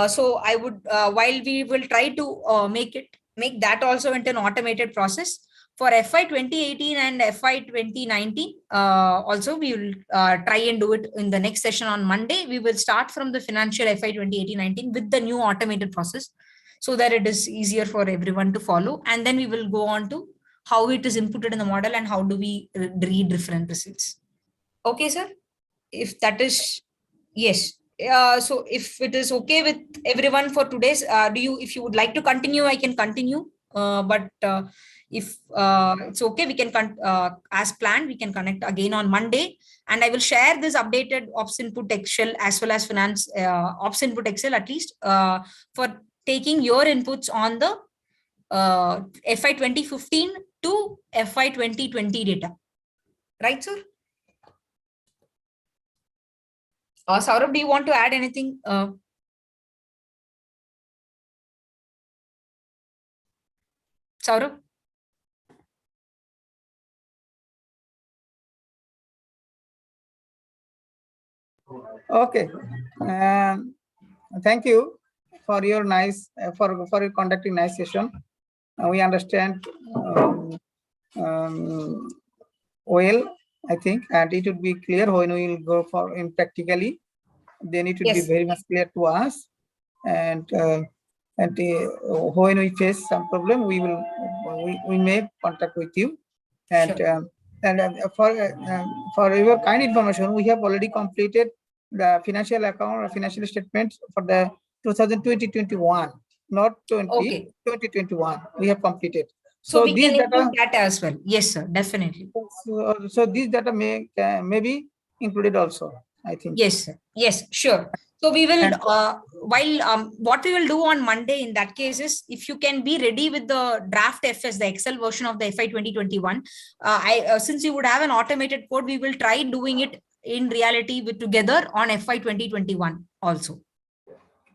So I would, while we will try to make that also into an automated process. For FY 2018 and FY 2019, also we will try and do it in the next session on Monday. We will start from the financial FY 2018-19 with the new automated process, so that it is easier for everyone to follow. And then we will go on to how it is inputted in the model and how do we read different results. Okay, sir? If that is, yes. So if it is okay with everyone for today's, if you would like to continue, I can continue. But if it's okay, we can, as planned, we can connect again on Monday. And I will share this updated ops input Excel as well as finance ops input Excel, at least for taking your inputs on the FY 2015 to FY 2020 data. Right, sir? Saurabh, do you want to add anything? Saurabh? Okay. Thank you for your nice for conducting nice session. We understand well, I think, and it would be clear when we will go for in practically. Then it would be very much clear to us. And when we face some problem, we may contact with you. And Sure. For your kind information, we have already completed the financial account or financial statements for the 2020-21, not 2021. We have completed. So we can include data as well. Yes, sir, definitely. So these data may be included also, I think. Yes, sir. Yes, sure. So we will, what we will do on Monday in that case is, if you can be ready with the draft FS, the Excel version of the FY 2021, since you would have an automated code, we will try doing it in reality together on FY 2021 also.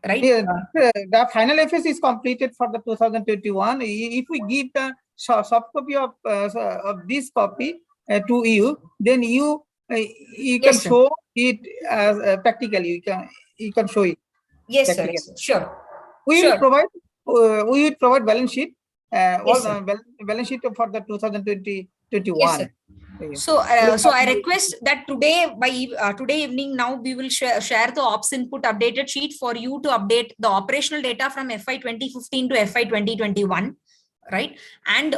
Right? Yeah, the final FS is completed for the 2021. If we give the soft copy of this copy to you, then you can show it as practically. You can show it. Yes, sir. Yes, sure. We will provide balance sheet. Balance sheet for the 2020-21. Yes, sir. So I request that today today evening now we will share the ops input updated sheet for you to update the operational data from FY 2015 to FY 2021, right? And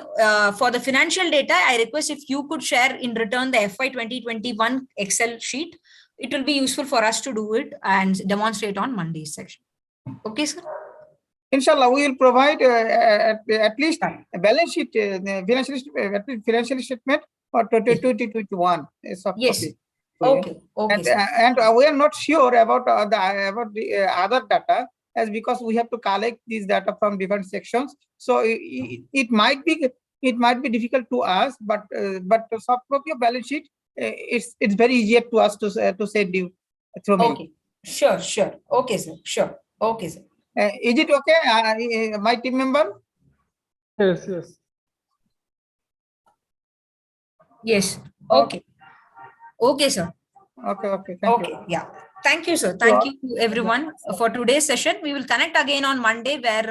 for the financial data, I request if you could share in return the FY 2021 Excel sheet. It will be useful for us to do it and demonstrate on Monday's session. Okay, sir? Inshallah, we will provide at least a balance sheet, financial statement for 2021. Yes. Okay. And we are not sure about the other data, as because we have to collect these data from different sections. So it might be difficult to us, but the soft copy of balance sheet, it's very easier to us to send you through me. Okay. Sure. Okay, sir. Sure. Okay, sir. Is it okay, my team member? Yes, yes. Yes. Okay. Okay, sir. Okay, thank Okay. you. Yeah. Thank you, sir. Thank you to everyone for today's session. We will connect again on Monday where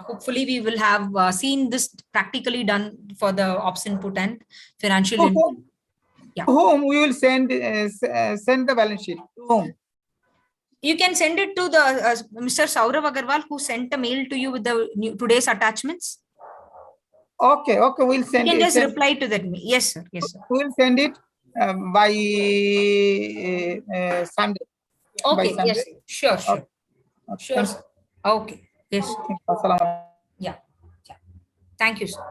hopefully we will have seen this practically done for the ops input and financial To input. Yeah. whom we will send the balance sheet? To whom? You can send it to the Mr. Saurav Agarwal who sent a mail to you with the today's attachments. Okay, we'll You send can it. just reply to that mail. Yes, sir. Yes, sir. We'll send it by Sunday. By Okay. Sunday. Yes. Sure. Sure. Okay. Sure. Thank Sir. Okay. Yes. you. Assalamu alaikum. Yeah. Thank you, sir.